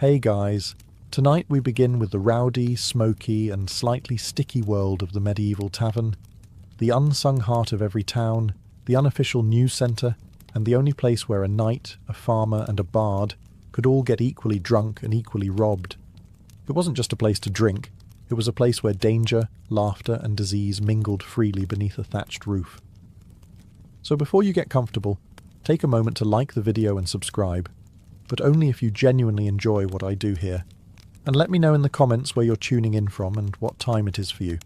Hey guys, tonight we begin with the rowdy, smoky and slightly sticky world of the medieval tavern, the unsung heart of every town, the unofficial news centre, and the only place where a knight, a farmer and a bard could all get equally drunk and equally robbed. It wasn't just a place to drink, it was a place where danger, laughter and disease mingled freely beneath a thatched roof. So before you get comfortable, take a moment to like the video and subscribe, but only if you genuinely enjoy what I do here. And let me know in the comments where you're tuning in from and what time it is for you.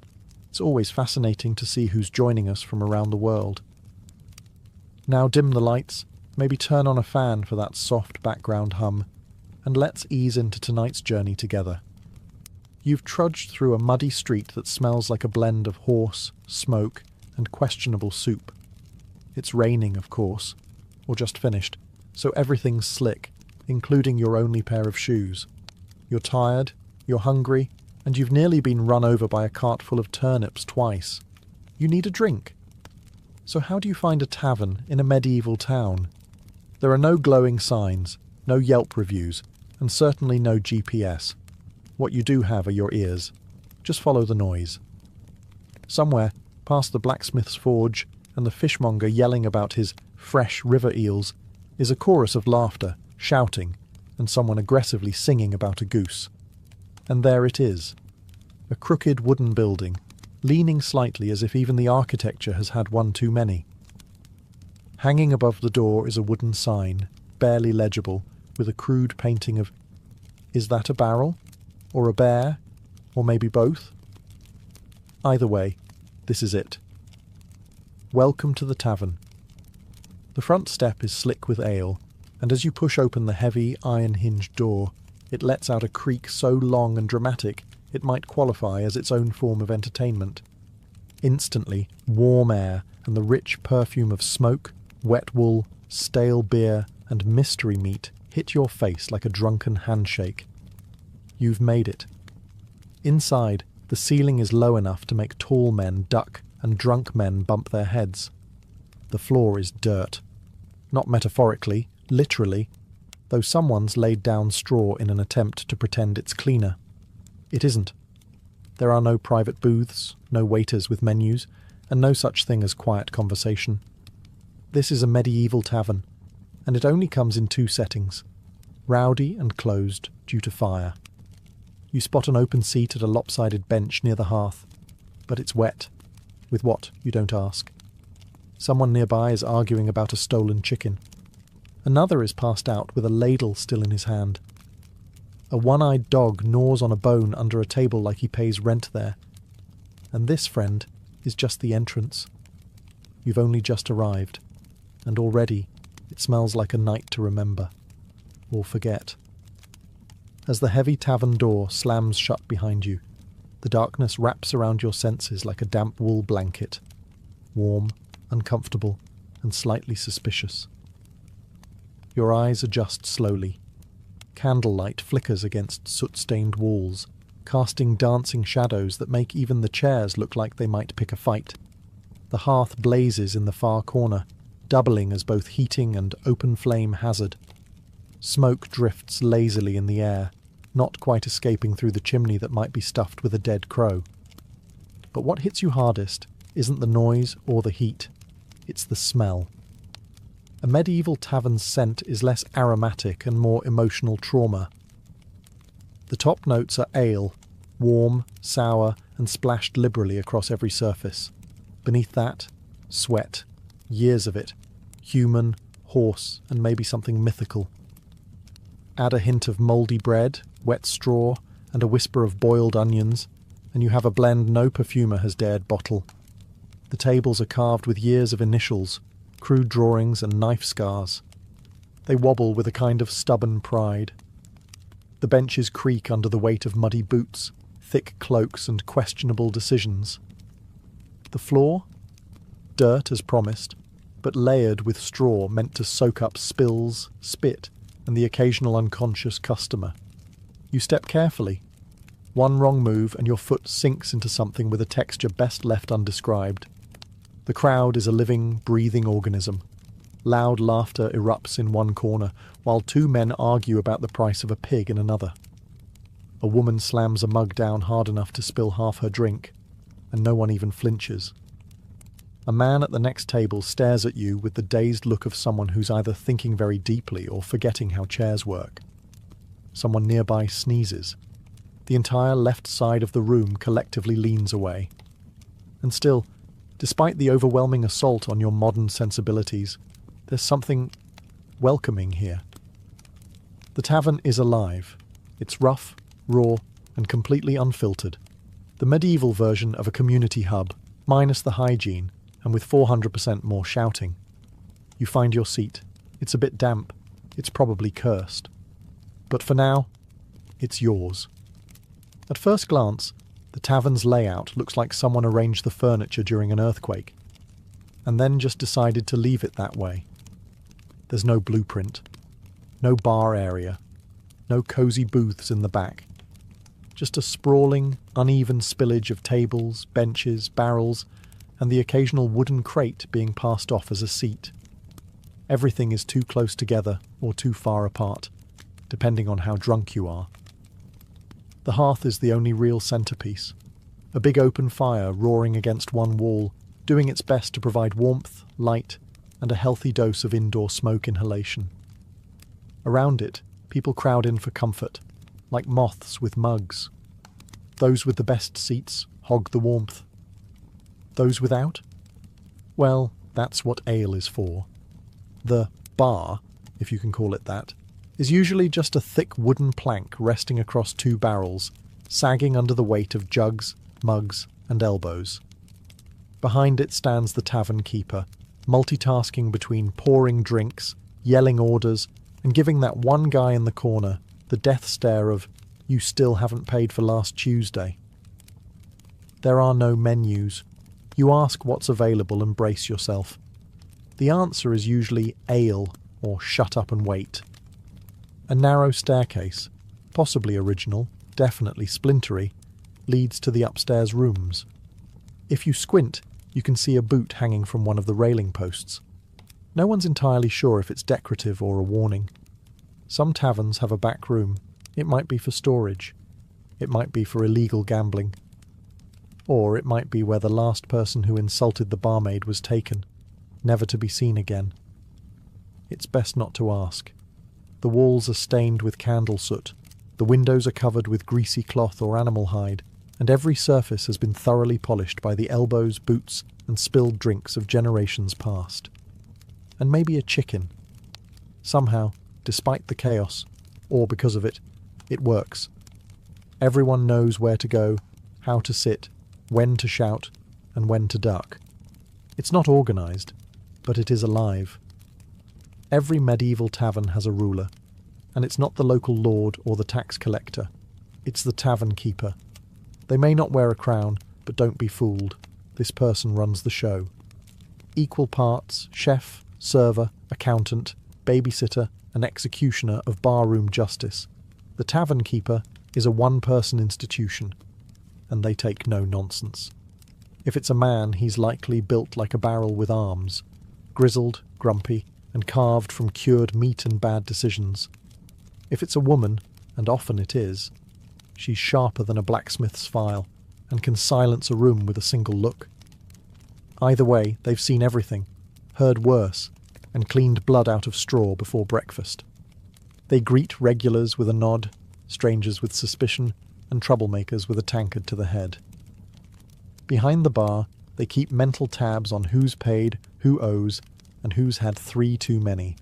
It's always fascinating to see who's joining us from around the world. Now dim the lights, maybe turn on a fan for that soft background hum, and let's ease into tonight's journey together. You've trudged through a muddy street that smells like a blend of horse, smoke, and questionable soup. It's raining, of course, or just finished, so everything's slick, including your only pair of shoes. You're tired, you're hungry, and you've nearly been run over by a cart full of turnips twice. You need a drink. So how do you find a tavern in a medieval town? There are no glowing signs, no Yelp reviews, and certainly no GPS. What you do have are your ears. Just follow the noise. Somewhere, past the blacksmith's forge and the fishmonger yelling about his fresh river eels, is a chorus of laughter, shouting, and someone aggressively singing about a goose. And there it is. A crooked wooden building, leaning slightly as if even the architecture has had one too many. Hanging above the door is a wooden sign, barely legible, with a crude painting of... Is that a barrel? Or a bear? Or maybe both? Either way, this is it. Welcome to the tavern. The front step is slick with ale, and as you push open the heavy, iron-hinged door, it lets out a creak so long and dramatic it might qualify as its own form of entertainment. Instantly, warm air and the rich perfume of smoke, wet wool, stale beer, and mystery meat hit your face like a drunken handshake. You've made it. Inside, the ceiling is low enough to make tall men duck and drunk men bump their heads. The floor is dirt. Not metaphorically, literally, though someone's laid down straw in an attempt to pretend it's cleaner. It isn't. There are no private booths, no waiters with menus, and no such thing as quiet conversation. This is a medieval tavern, and it only comes in two settings: rowdy and closed due to fire. You spot an open seat at a lopsided bench near the hearth, but it's wet. With what, you don't ask. Someone nearby is arguing about a stolen chicken. Another is passed out with a ladle still in his hand. A one-eyed dog gnaws on a bone under a table like he pays rent there. And this, friend, is just the entrance. You've only just arrived, and already it smells like a night to remember, or forget. As the heavy tavern door slams shut behind you, the darkness wraps around your senses like a damp wool blanket, warm, uncomfortable, and slightly suspicious. Your eyes adjust slowly. Candlelight flickers against soot-stained walls, casting dancing shadows that make even the chairs look like they might pick a fight. The hearth blazes in the far corner, doubling as both heating and open-flame hazard. Smoke drifts lazily in the air, not quite escaping through the chimney that might be stuffed with a dead crow. But what hits you hardest isn't the noise or the heat, it's the smell. A medieval tavern's scent is less aromatic and more emotional trauma. The top notes are ale, warm, sour, and splashed liberally across every surface. Beneath that, sweat, years of it, human, horse, and maybe something mythical. Add a hint of mouldy bread, wet straw, and a whisper of boiled onions, and you have a blend no perfumer has dared bottle. The tables are carved with years of initials, crude drawings and knife scars. They wobble with a kind of stubborn pride. The benches creak under the weight of muddy boots, thick cloaks and questionable decisions. The floor? Dirt as promised, but layered with straw meant to soak up spills, spit, and the occasional unconscious customer. You step carefully. One wrong move and your foot sinks into something with a texture best left undescribed. The crowd is a living, breathing organism. Loud laughter erupts in one corner, while two men argue about the price of a pig in another. A woman slams a mug down hard enough to spill half her drink, and no one even flinches. A man at the next table stares at you with the dazed look of someone who's either thinking very deeply or forgetting how chairs work. Someone nearby sneezes. The entire left side of the room collectively leans away. And still, despite the overwhelming assault on your modern sensibilities, there's something welcoming here. The tavern is alive. It's rough, raw, and completely unfiltered. The medieval version of a community hub, minus the hygiene, and with 400% more shouting. You find your seat. It's a bit damp. It's probably cursed. But for now, it's yours. At first glance, the tavern's layout looks like someone arranged the furniture during an earthquake, and then just decided to leave it that way. There's no blueprint, no bar area, no cozy booths in the back. Just a sprawling, uneven spillage of tables, benches, barrels, and the occasional wooden crate being passed off as a seat. Everything is too close together or too far apart, depending on how drunk you are. The hearth is the only real centerpiece, a big open fire roaring against one wall, doing its best to provide warmth, light, and a healthy dose of indoor smoke inhalation. Around it, people crowd in for comfort, like moths with mugs. Those with the best seats hog the warmth. Those without? Well, that's what ale is for. The bar, if you can call it that, is usually just a thick wooden plank resting across two barrels, sagging under the weight of jugs, mugs, and elbows. Behind it stands the tavern keeper, multitasking between pouring drinks, yelling orders, and giving that one guy in the corner the death stare of, "You still haven't paid for last Tuesday." There are no menus. You ask what's available and brace yourself. The answer is usually ale or shut up and wait. A narrow staircase, possibly original, definitely splintery, leads to the upstairs rooms. If you squint, you can see a boot hanging from one of the railing posts. No one's entirely sure if it's decorative or a warning. Some taverns have a back room. It might be for storage. It might be for illegal gambling. Or it might be where the last person who insulted the barmaid was taken, never to be seen again. It's best not to ask. The walls are stained with candle soot, the windows are covered with greasy cloth or animal hide, and every surface has been thoroughly polished by the elbows, boots, and spilled drinks of generations past. And maybe a chicken. Somehow, despite the chaos, or because of it, it works. Everyone knows where to go, how to sit, when to shout, and when to duck. It's not organised, but it is alive. Every medieval tavern has a ruler, and it's not the local lord or the tax collector. It's the tavern keeper. They may not wear a crown, but don't be fooled. This person runs the show. Equal parts chef, server, accountant, babysitter, and executioner of barroom justice. The tavern keeper is a one-person institution, and they take no nonsense. If it's a man, he's likely built like a barrel with arms, grizzled, grumpy, and carved from cured meat and bad decisions. If it's a woman, and often it is, she's sharper than a blacksmith's file, and can silence a room with a single look. Either way, they've seen everything, heard worse, and cleaned blood out of straw before breakfast. They greet regulars with a nod, strangers with suspicion, and troublemakers with a tankard to the head. Behind the bar, they keep mental tabs on who's paid, who owes, and who's had 3 too many.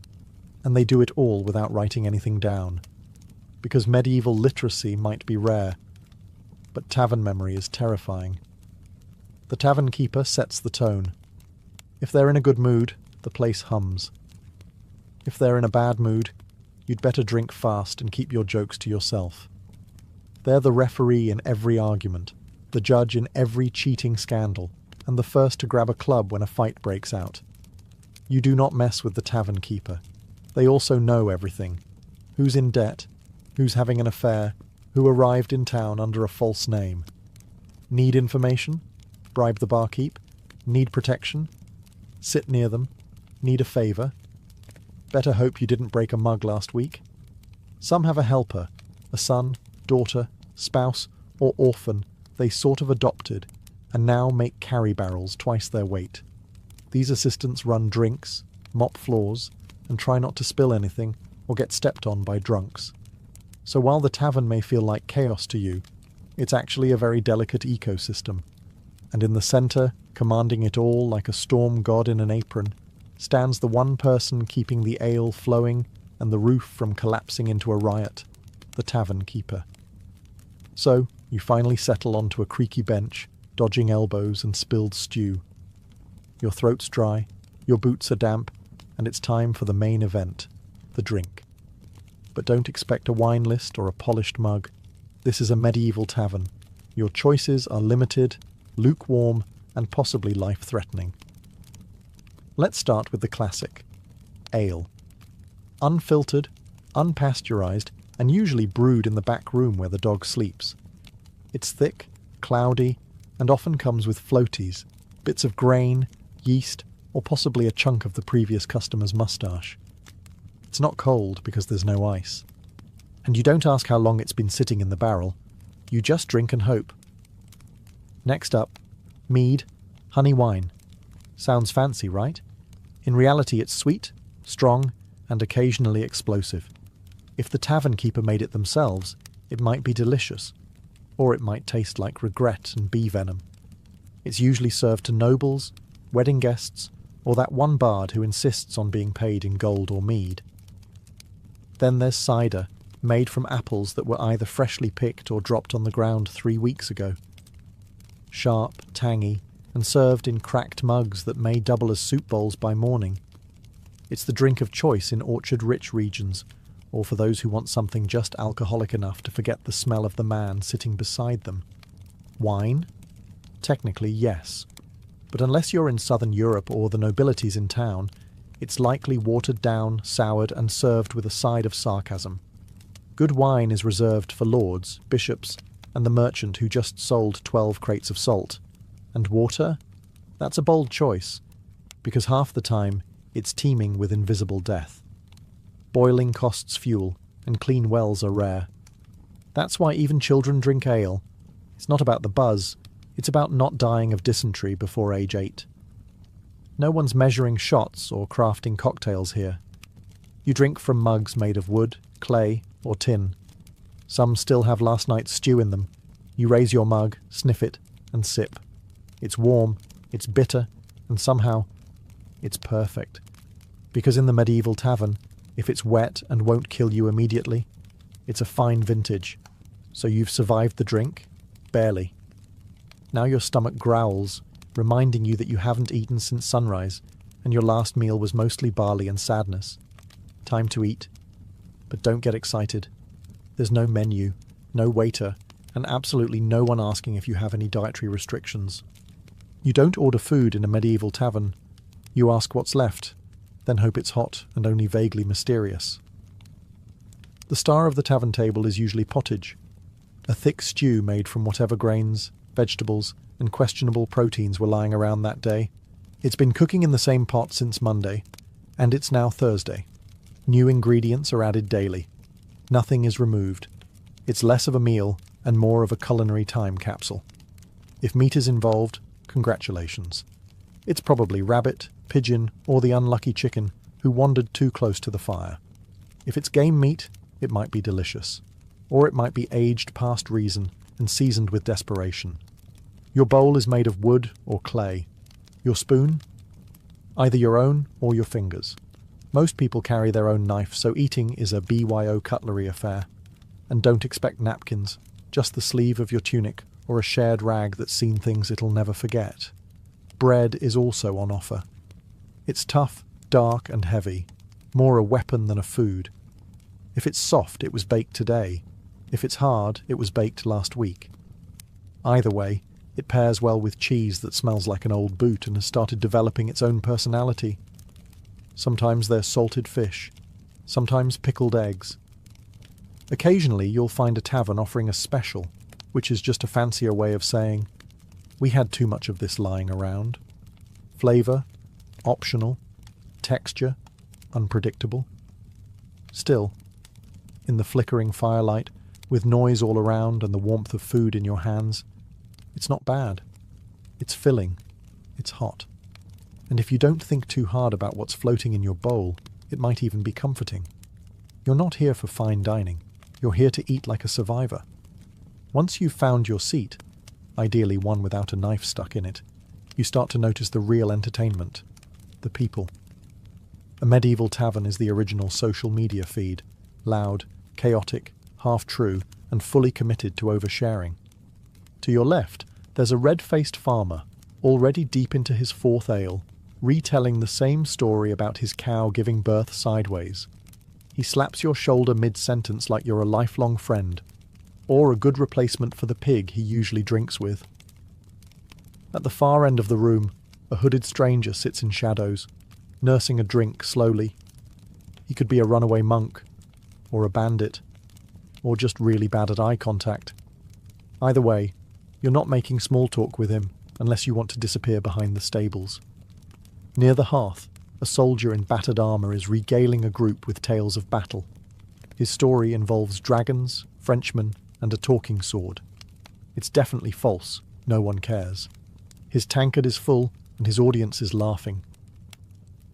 And they do it all without writing anything down. Because medieval literacy might be rare, but tavern memory is terrifying. The tavern keeper sets the tone. If they're in a good mood, the place hums. If they're in a bad mood, you'd better drink fast and keep your jokes to yourself. They're the referee in every argument, the judge in every cheating scandal, and the first to grab a club when a fight breaks out. You do not mess with the tavern keeper. They also know everything. Who's in debt, who's having an affair, who arrived in town under a false name. Need information? Bribe the barkeep? Need protection? Sit near them? Need a favour? Better hope you didn't break a mug last week. Some have a helper, a son, daughter, spouse, or orphan they sort of adopted, and now make carry barrels twice their weight. These assistants run drinks, mop floors, and try not to spill anything or get stepped on by drunks. So while the tavern may feel like chaos to you, it's actually a very delicate ecosystem. And in the centre, commanding it all like a storm god in an apron, stands the one person keeping the ale flowing and the roof from collapsing into a riot, the tavern keeper. So, you finally settle onto a creaky bench, dodging elbows and spilled stew. Your throat's dry, your boots are damp, and it's time for the main event, the drink. But don't expect a wine list or a polished mug. This is a medieval tavern. Your choices are limited, lukewarm, and possibly life-threatening. Let's start with the classic, ale. Unfiltered, unpasteurized, and usually brewed in the back room where the dog sleeps. It's thick, cloudy, and often comes with floaties, bits of grain, yeast, or possibly a chunk of the previous customer's moustache. It's not cold because there's no ice. And you don't ask how long it's been sitting in the barrel. You just drink and hope. Next up, mead, honey wine. Sounds fancy, right? In reality, it's sweet, strong, and occasionally explosive. If the tavern keeper made it themselves, it might be delicious, or it might taste like regret and bee venom. It's usually served to nobles, wedding guests, or that one bard who insists on being paid in gold or mead. Then there's cider, made from apples that were either freshly picked or dropped on the ground 3 weeks ago. Sharp, tangy, and served in cracked mugs that may double as soup bowls by morning. It's the drink of choice in orchard-rich regions, or for those who want something just alcoholic enough to forget the smell of the man sitting beside them. Wine? Technically, yes. But unless you're in southern Europe or the nobility's in town, it's likely watered down, soured, and served with a side of sarcasm. Good wine is reserved for lords, bishops, and the merchant who just sold 12 crates of salt. And water? That's a bold choice, because half the time it's teeming with invisible death. Boiling costs fuel, and clean wells are rare. That's why even children drink ale. It's not about the buzz, it's about not dying of dysentery before age 8. No one's measuring shots or crafting cocktails here. You drink from mugs made of wood, clay, or tin. Some still have last night's stew in them. You raise your mug, sniff it, and sip. It's warm, it's bitter, and somehow, it's perfect. Because in the medieval tavern, if it's wet and won't kill you immediately, it's a fine vintage. So you've survived the drink? Barely. Now your stomach growls, reminding you that you haven't eaten since sunrise, and your last meal was mostly barley and sadness. Time to eat. But don't get excited. There's no menu, no waiter, and absolutely no one asking if you have any dietary restrictions. You don't order food in a medieval tavern. You ask what's left, then hope it's hot and only vaguely mysterious. The star of the tavern table is usually pottage, a thick stew made from whatever grains, vegetables, and questionable proteins were lying around that day. It's been cooking in the same pot since Monday, and it's now Thursday. New ingredients are added daily. Nothing is removed. It's less of a meal and more of a culinary time capsule. If meat is involved, congratulations. It's probably rabbit, pigeon, or the unlucky chicken who wandered too close to the fire. If it's game meat, it might be delicious. Or it might be aged past reason and seasoned with desperation. Your bowl is made of wood or clay. Your spoon? Either your own or your fingers. Most people carry their own knife, so eating is a BYO cutlery affair. And don't expect napkins, just the sleeve of your tunic or a shared rag that's seen things it'll never forget. Bread is also on offer. It's tough, dark, and heavy, more a weapon than a food. If it's soft, it was baked today. If it's hard, it was baked last week. Either way, it pairs well with cheese that smells like an old boot and has started developing its own personality. Sometimes they're salted fish, sometimes pickled eggs. Occasionally you'll find a tavern offering a special, which is just a fancier way of saying, we had too much of this lying around. Flavour, optional, texture, unpredictable. Still, in the flickering firelight, with noise all around and the warmth of food in your hands, it's not bad. It's filling. It's hot. And if you don't think too hard about what's floating in your bowl, it might even be comforting. You're not here for fine dining. You're here to eat like a survivor. Once you've found your seat, ideally one without a knife stuck in it, you start to notice the real entertainment, the people. A medieval tavern is the original social media feed, loud, chaotic, half-true, and fully committed to oversharing. To your left, there's a red-faced farmer, already deep into his fourth ale, retelling the same story about his cow giving birth sideways. He slaps your shoulder mid-sentence like you're a lifelong friend, or a good replacement for the pig he usually drinks with. At the far end of the room, a hooded stranger sits in shadows, nursing a drink slowly. He could be a runaway monk, or a bandit, or just really bad at eye contact. Either way, you're not making small talk with him unless you want to disappear behind the stables. Near the hearth, a soldier in battered armour is regaling a group with tales of battle. His story involves dragons, Frenchmen, and a talking sword. It's definitely false, no one cares. His tankard is full, and his audience is laughing.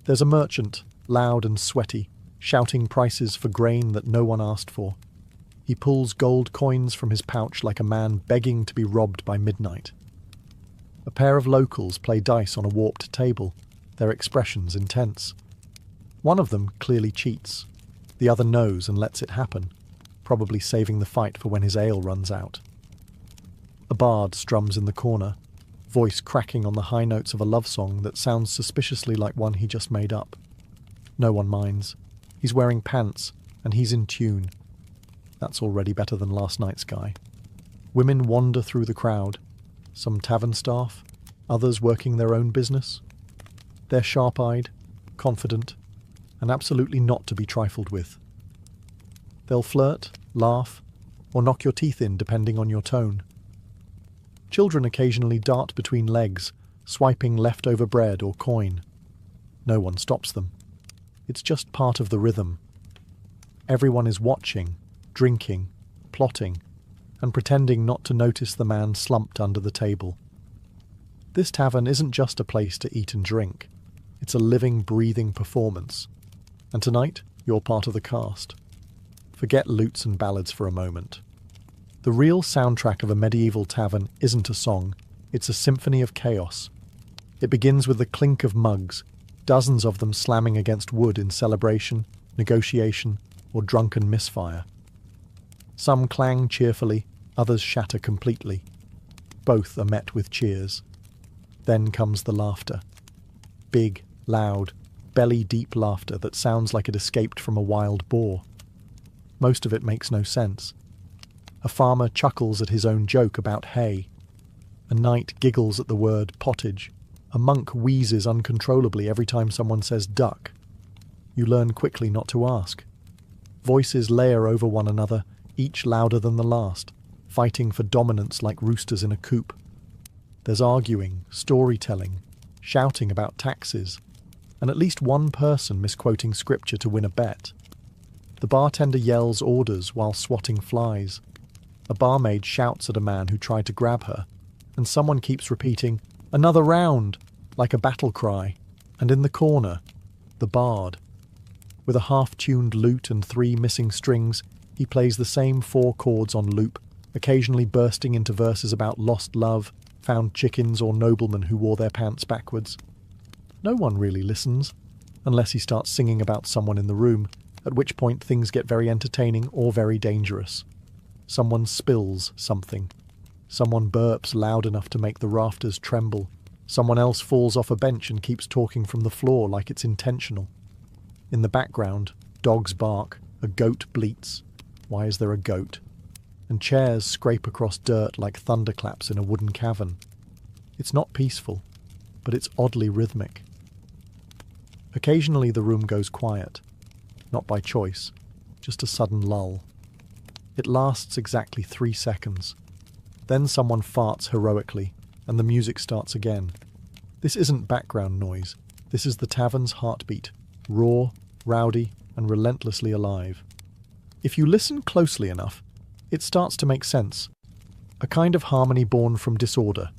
There's a merchant, loud and sweaty, shouting prices for grain that no one asked for. He pulls gold coins from his pouch like a man begging to be robbed by midnight. A pair of locals play dice on a warped table, their expressions intense. One of them clearly cheats. The other knows and lets it happen, probably saving the fight for when his ale runs out. A bard strums in the corner, voice cracking on the high notes of a love song that sounds suspiciously like one he just made up. No one minds. He's wearing pants, and he's in tune. That's already better than last night's guy. Women wander through the crowd, some tavern staff, others working their own business. They're sharp-eyed, confident, and absolutely not to be trifled with. They'll flirt, laugh, or knock your teeth in depending on your tone. Children occasionally dart between legs, swiping leftover bread or coin. No one stops them. It's just part of the rhythm. Everyone is watching, drinking, plotting, and pretending not to notice the man slumped under the table. This tavern isn't just a place to eat and drink. It's a living, breathing performance. And tonight, you're part of the cast. Forget lutes and ballads for a moment. The real soundtrack of a medieval tavern isn't a song, it's a symphony of chaos. It begins with the clink of mugs, dozens of them slamming against wood in celebration, negotiation, or drunken misfire. Some clang cheerfully, others shatter completely. Both are met with cheers. Then comes the laughter. Big, loud, belly-deep laughter that sounds like it escaped from a wild boar. Most of it makes no sense. A farmer chuckles at his own joke about hay. A knight giggles at the word pottage. A monk wheezes uncontrollably every time someone says duck. You learn quickly not to ask. Voices layer over one another, each louder than the last, fighting for dominance like roosters in a coop. There's arguing, storytelling, shouting about taxes, and at least one person misquoting scripture to win a bet. The bartender yells orders while swatting flies. A barmaid shouts at a man who tried to grab her, and someone keeps repeating, "Another round," like a battle cry. And in the corner, the bard. With a half-tuned lute and 3 missing strings, he plays the same 4 chords on loop, occasionally bursting into verses about lost love, found chickens, or noblemen who wore their pants backwards. No one really listens, unless he starts singing about someone in the room, at which point things get very entertaining or very dangerous. Someone spills something. Someone burps loud enough to make the rafters tremble. Someone else falls off a bench and keeps talking from the floor like it's intentional. In the background, dogs bark, a goat bleats. Why is there a goat? And chairs scrape across dirt like thunderclaps in a wooden cavern. It's not peaceful, but it's oddly rhythmic. Occasionally the room goes quiet. Not by choice, just a sudden lull. It lasts exactly 3 seconds. Then someone farts heroically, and the music starts again. This isn't background noise. This is the tavern's heartbeat, raw, rowdy, and relentlessly alive. If you listen closely enough, it starts to make sense. A kind of harmony born from disorder.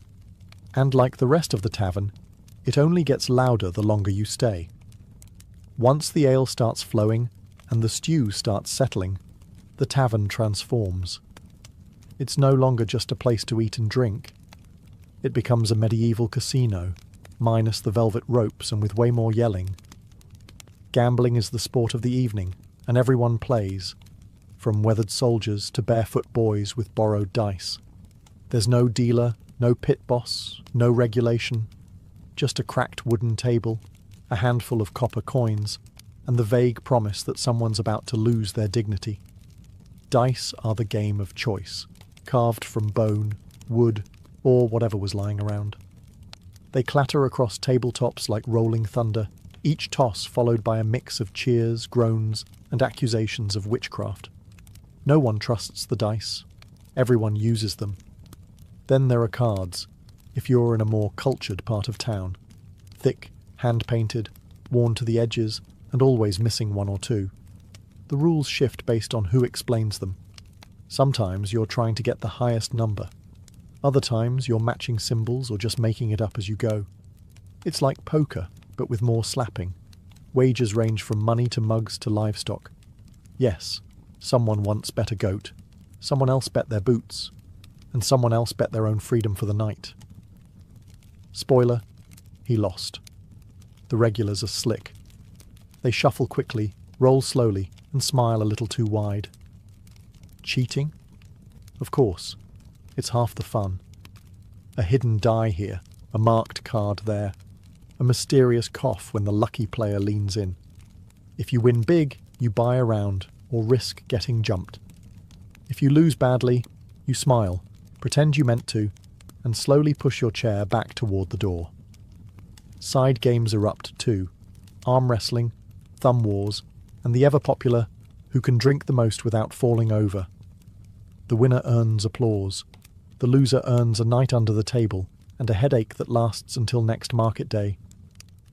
And like the rest of the tavern, it only gets louder the longer you stay. Once the ale starts flowing and the stew starts settling, the tavern transforms. It's no longer just a place to eat and drink. It becomes a medieval casino, minus the velvet ropes and with way more yelling. Gambling is the sport of the evening, and everyone plays, from weathered soldiers to barefoot boys with borrowed dice. There's no dealer, no pit boss, no regulation, just a cracked wooden table, a handful of copper coins, and the vague promise that someone's about to lose their dignity. Dice are the game of choice, carved from bone, wood, or whatever was lying around. They clatter across tabletops like rolling thunder, each toss followed by a mix of cheers, groans, and accusations of witchcraft. No one trusts the dice. Everyone uses them. Then there are cards, if you're in a more cultured part of town. Thick, hand-painted, worn to the edges, and always missing one or two. The rules shift based on who explains them. Sometimes you're trying to get the highest number. Other times you're matching symbols or just making it up as you go. It's like poker, but with more slapping. Wagers range from money to mugs to livestock. Yes, someone once bet a goat. Someone else bet their boots. And someone else bet their own freedom for the night. Spoiler, he lost. The regulars are slick. They shuffle quickly, roll slowly, and smile a little too wide. Cheating? Of course. It's half the fun. A hidden die here, a marked card there, a mysterious cough when the lucky player leans in. If you win big, you buy a round or risk getting jumped. If you lose badly, you smile, pretend you meant to, and slowly push your chair back toward the door. Side games erupt too. Arm wrestling, thumb wars, and the ever-popular who can drink the most without falling over. The winner earns applause. The loser earns a night under the table and a headache that lasts until next market day.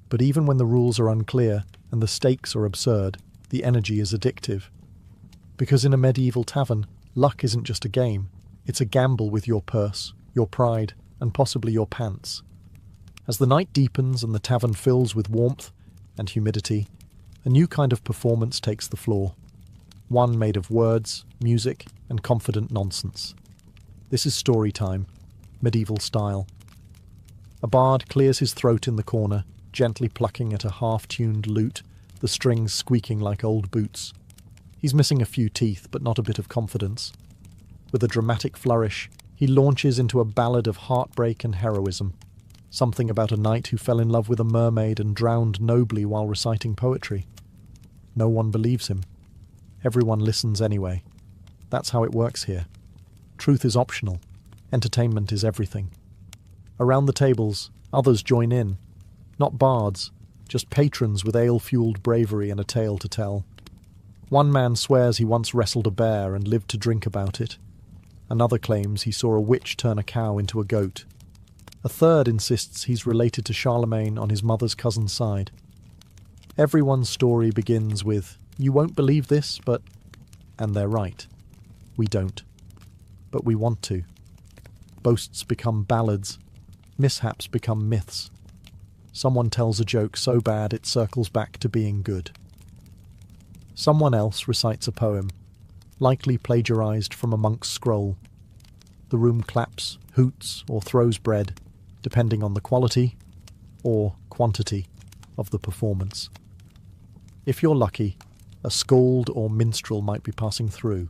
But even when the rules are unclear and the stakes are absurd, the energy is addictive. Because in a medieval tavern, luck isn't just a game, it's a gamble with your purse, your pride, and possibly your pants. As the night deepens and the tavern fills with warmth and humidity, a new kind of performance takes the floor. One made of words, music, and confident nonsense. This is story time, medieval style. A bard clears his throat in the corner, gently plucking at a half-tuned lute, the strings squeaking like old boots. He's missing a few teeth, but not a bit of confidence. With a dramatic flourish, he launches into a ballad of heartbreak and heroism. Something about a knight who fell in love with a mermaid and drowned nobly while reciting poetry. No one believes him. Everyone listens anyway. That's how it works here. Truth is optional. Entertainment is everything. Around the tables, others join in. Not bards, just patrons with ale-fueled bravery and a tale to tell. One man swears he once wrestled a bear and lived to drink about it. Another claims he saw a witch turn a cow into a goat. A third insists he's related to Charlemagne on his mother's cousin's side. Everyone's story begins with, "You won't believe this, but..." And they're right. We don't. But we want to. Boasts become ballads. Mishaps become myths. Someone tells a joke so bad it circles back to being good. Someone else recites a poem, likely plagiarized from a monk's scroll. The room claps, hoots, or throws bread, depending on the quality or quantity of the performance. If you're lucky, a skald or minstrel might be passing through.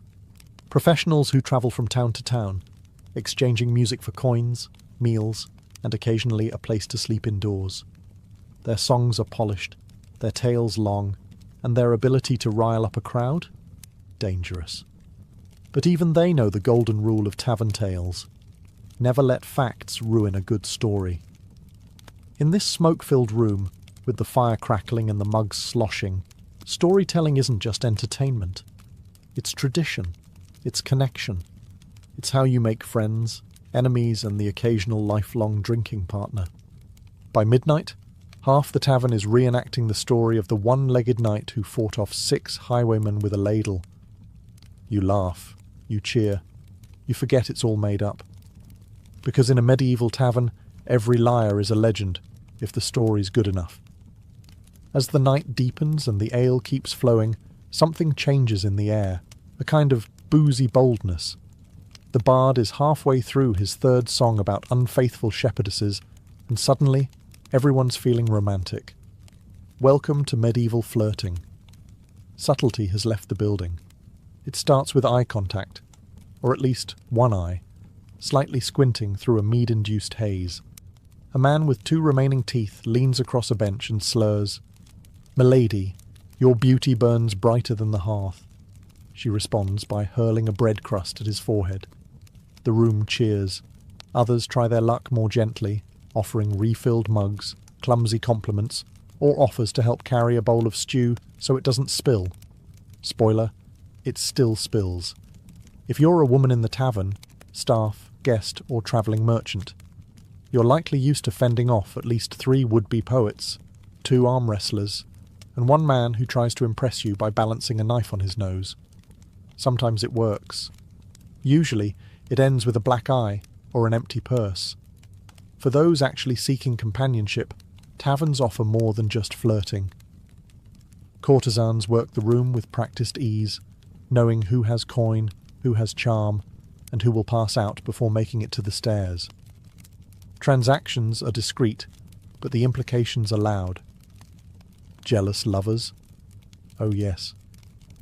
Professionals who travel from town to town, exchanging music for coins, meals, and occasionally a place to sleep indoors. Their songs are polished, their tales long, and their ability to rile up a crowd? Dangerous. But even they know the golden rule of tavern tales. Never let facts ruin a good story. In this smoke-filled room, with the fire crackling and the mugs sloshing, storytelling isn't just entertainment. It's tradition. It's connection. It's how you make friends, enemies, and the occasional lifelong drinking partner. By midnight, Half the tavern is reenacting the story of the one-legged knight who fought off 6 highwaymen with a ladle. You laugh, you cheer, you forget it's all made up. Because in a medieval tavern, every liar is a legend, if the story's good enough. As the night deepens and the ale keeps flowing, something changes in the air, a kind of boozy boldness. The bard is halfway through his 3rd song about unfaithful shepherdesses, and suddenly, everyone's feeling romantic. Welcome to medieval flirting. Subtlety has left the building. It starts with eye contact, or at least one eye, slightly squinting through a mead-induced haze. A man with 2 remaining teeth leans across a bench and slurs, "Milady, your beauty burns brighter than the hearth." She responds by hurling a bread crust at his forehead. The room cheers. Others try their luck more gently, offering refilled mugs, clumsy compliments, or offers to help carry a bowl of stew so it doesn't spill. Spoiler, it still spills. If you're a woman in the tavern, staff, guest, or travelling merchant, you're likely used to fending off at least 3 would-be poets, 2 arm wrestlers, and 1 man who tries to impress you by balancing a knife on his nose. Sometimes it works. Usually, it ends with a black eye or an empty purse. For those actually seeking companionship, taverns offer more than just flirting. Courtesans work the room with practiced ease, knowing who has coin, who has charm, and who will pass out before making it to the stairs. Transactions are discreet, but the implications are loud. Jealous lovers? Oh yes.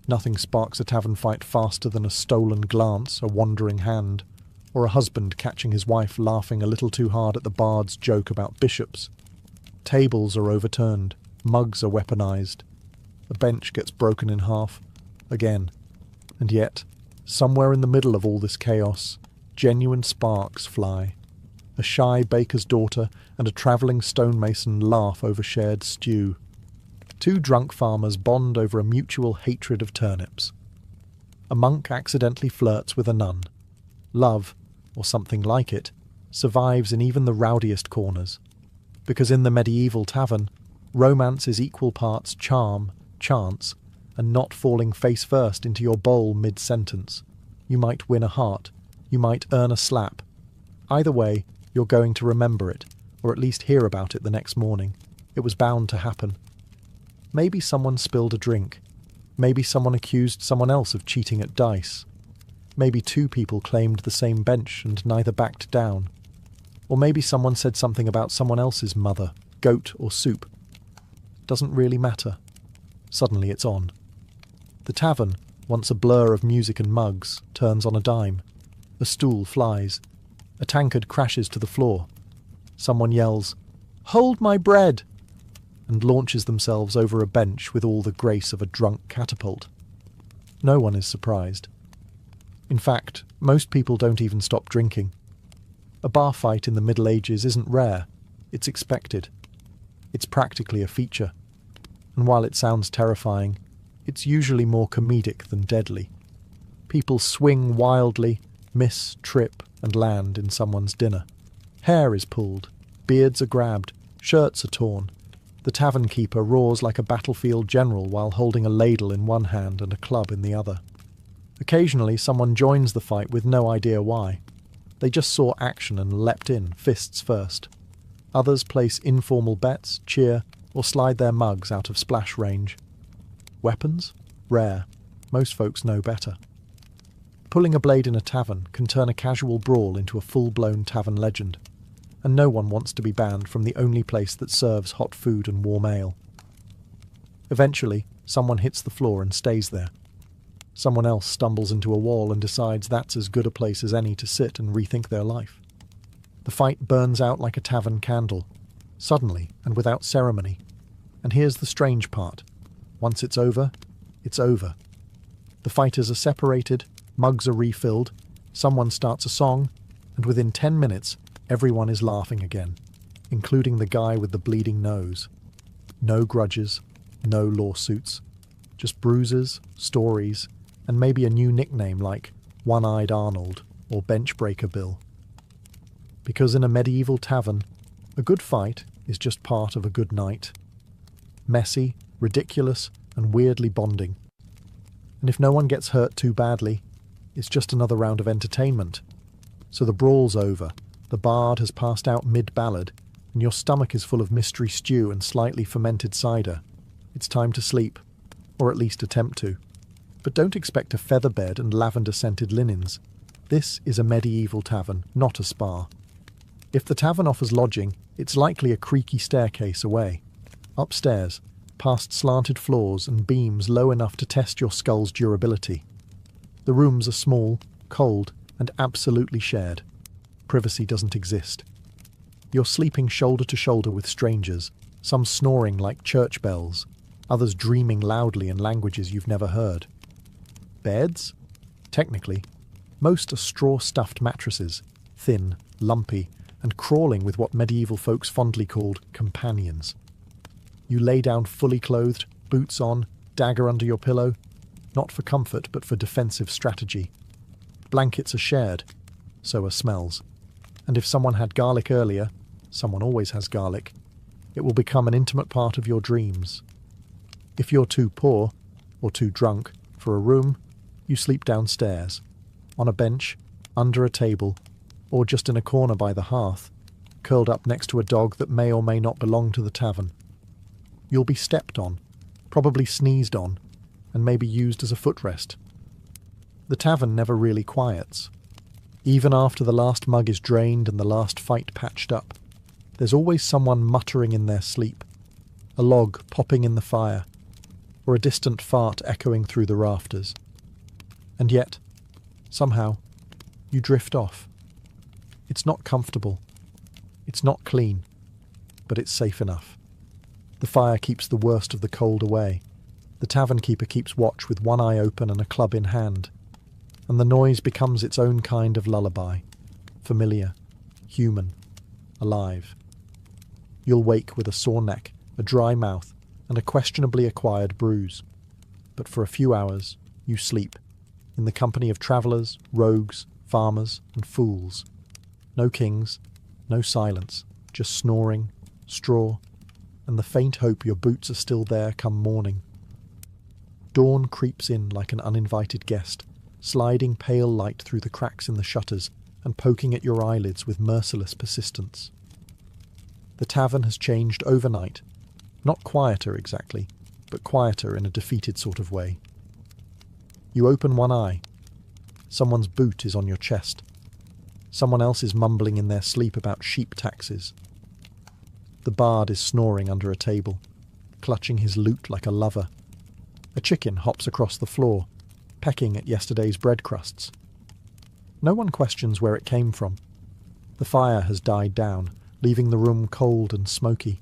Nothing sparks a tavern fight faster than a stolen glance, a wandering hand, or a husband catching his wife laughing a little too hard at the bard's joke about bishops. Tables are overturned, mugs are weaponized, a bench gets broken in half, again. And yet, somewhere in the middle of all this chaos, genuine sparks fly. A shy baker's daughter and a travelling stonemason laugh over shared stew. 2 drunk farmers bond over a mutual hatred of turnips. A monk accidentally flirts with a nun. Love, or something like it, survives in even the rowdiest corners. Because in the medieval tavern, romance is equal parts charm, chance, and not falling face first into your bowl mid-sentence. You might win a heart, you might earn a slap. Either way, you're going to remember it, or at least hear about it the next morning. It was bound to happen. Maybe someone spilled a drink. Maybe someone accused someone else of cheating at dice. Maybe 2 people claimed the same bench and neither backed down. Or maybe someone said something about someone else's mother, goat or soup. Doesn't really matter. Suddenly it's on. The tavern, once a blur of music and mugs, turns on a dime. A stool flies. A tankard crashes to the floor. Someone yells, "Hold my bread!" and launches themselves over a bench with all the grace of a drunk catapult. No one is surprised. In fact, most people don't even stop drinking. A bar fight in the Middle Ages isn't rare, it's expected. It's practically a feature. And while it sounds terrifying, it's usually more comedic than deadly. People swing wildly, miss, trip, and land in someone's dinner. Hair is pulled, beards are grabbed, shirts are torn. The tavern keeper roars like a battlefield general while holding a ladle in one hand and a club in the other. Occasionally someone joins the fight with no idea why. They just saw action and leapt in, fists first. Others place informal bets, cheer, or slide their mugs out of splash range. Weapons? Rare. Most folks know better. Pulling a blade in a tavern can turn a casual brawl into a full-blown tavern legend, and no one wants to be banned from the only place that serves hot food and warm ale. Eventually, someone hits the floor and stays there. Someone else stumbles into a wall and decides that's as good a place as any to sit and rethink their life. The fight burns out like a tavern candle, suddenly and without ceremony. And here's the strange part. Once it's over, it's over. The fighters are separated, mugs are refilled, someone starts a song, and within 10 minutes, everyone is laughing again, including the guy with the bleeding nose. No grudges, no lawsuits, just bruises, stories, and maybe a new nickname like One-Eyed Arnold or Benchbreaker Bill. Because in a medieval tavern, a good fight, is just part of a good night. Messy, ridiculous, and weirdly bonding. And if no one gets hurt too badly, it's just another round of entertainment. So the brawl's over, the bard has passed out mid-ballad, and your stomach is full of mystery stew and slightly fermented cider. It's time to sleep, or at least attempt to. But don't expect a feather bed and lavender-scented linens. This is a medieval tavern, not a spa. If the tavern offers lodging, it's likely a creaky staircase away. Upstairs, past slanted floors and beams low enough to test your skull's durability. The rooms are small, cold, and absolutely shared. Privacy doesn't exist. You're sleeping shoulder to shoulder with strangers, some snoring like church bells, others dreaming loudly in languages you've never heard. Beds? Technically. Most are straw-stuffed mattresses, thin, lumpy, and crawling with what medieval folks fondly called companions. You lay down fully clothed, boots on, dagger under your pillow, not for comfort but for defensive strategy. Blankets are shared, so are smells. And if someone had garlic earlier, someone always has garlic, it will become an intimate part of your dreams. If you're too poor, or too drunk, for a room, you sleep downstairs, on a bench, under a table, or just in a corner by the hearth, curled up next to a dog that may or may not belong to the tavern. You'll be stepped on, probably sneezed on, and maybe used as a footrest. The tavern never really quiets. Even after the last mug is drained and the last fight patched up, there's always someone muttering in their sleep, a log popping in the fire, or a distant fart echoing through the rafters. And yet, somehow, you drift off. It's not comfortable. It's not clean. But it's safe enough. The fire keeps the worst of the cold away. The tavern keeper keeps watch with one eye open and a club in hand. And the noise becomes its own kind of lullaby. Familiar. Human. Alive. You'll wake with a sore neck, a dry mouth, and a questionably acquired bruise. But for a few hours, you sleep, in the company of travellers, rogues, farmers, and fools. No kings, no silence, just snoring, straw, and the faint hope your boots are still there come morning. Dawn creeps in like an uninvited guest, sliding pale light through the cracks in the shutters and poking at your eyelids with merciless persistence. The tavern has changed overnight, not quieter exactly, but quieter in a defeated sort of way. You open one eye. Someone's boot is on your chest. Someone else is mumbling in their sleep about sheep taxes. The bard is snoring under a table, clutching his lute like a lover. A chicken hops across the floor, pecking at yesterday's bread crusts. No one questions where it came from. The fire has died down, leaving the room cold and smoky.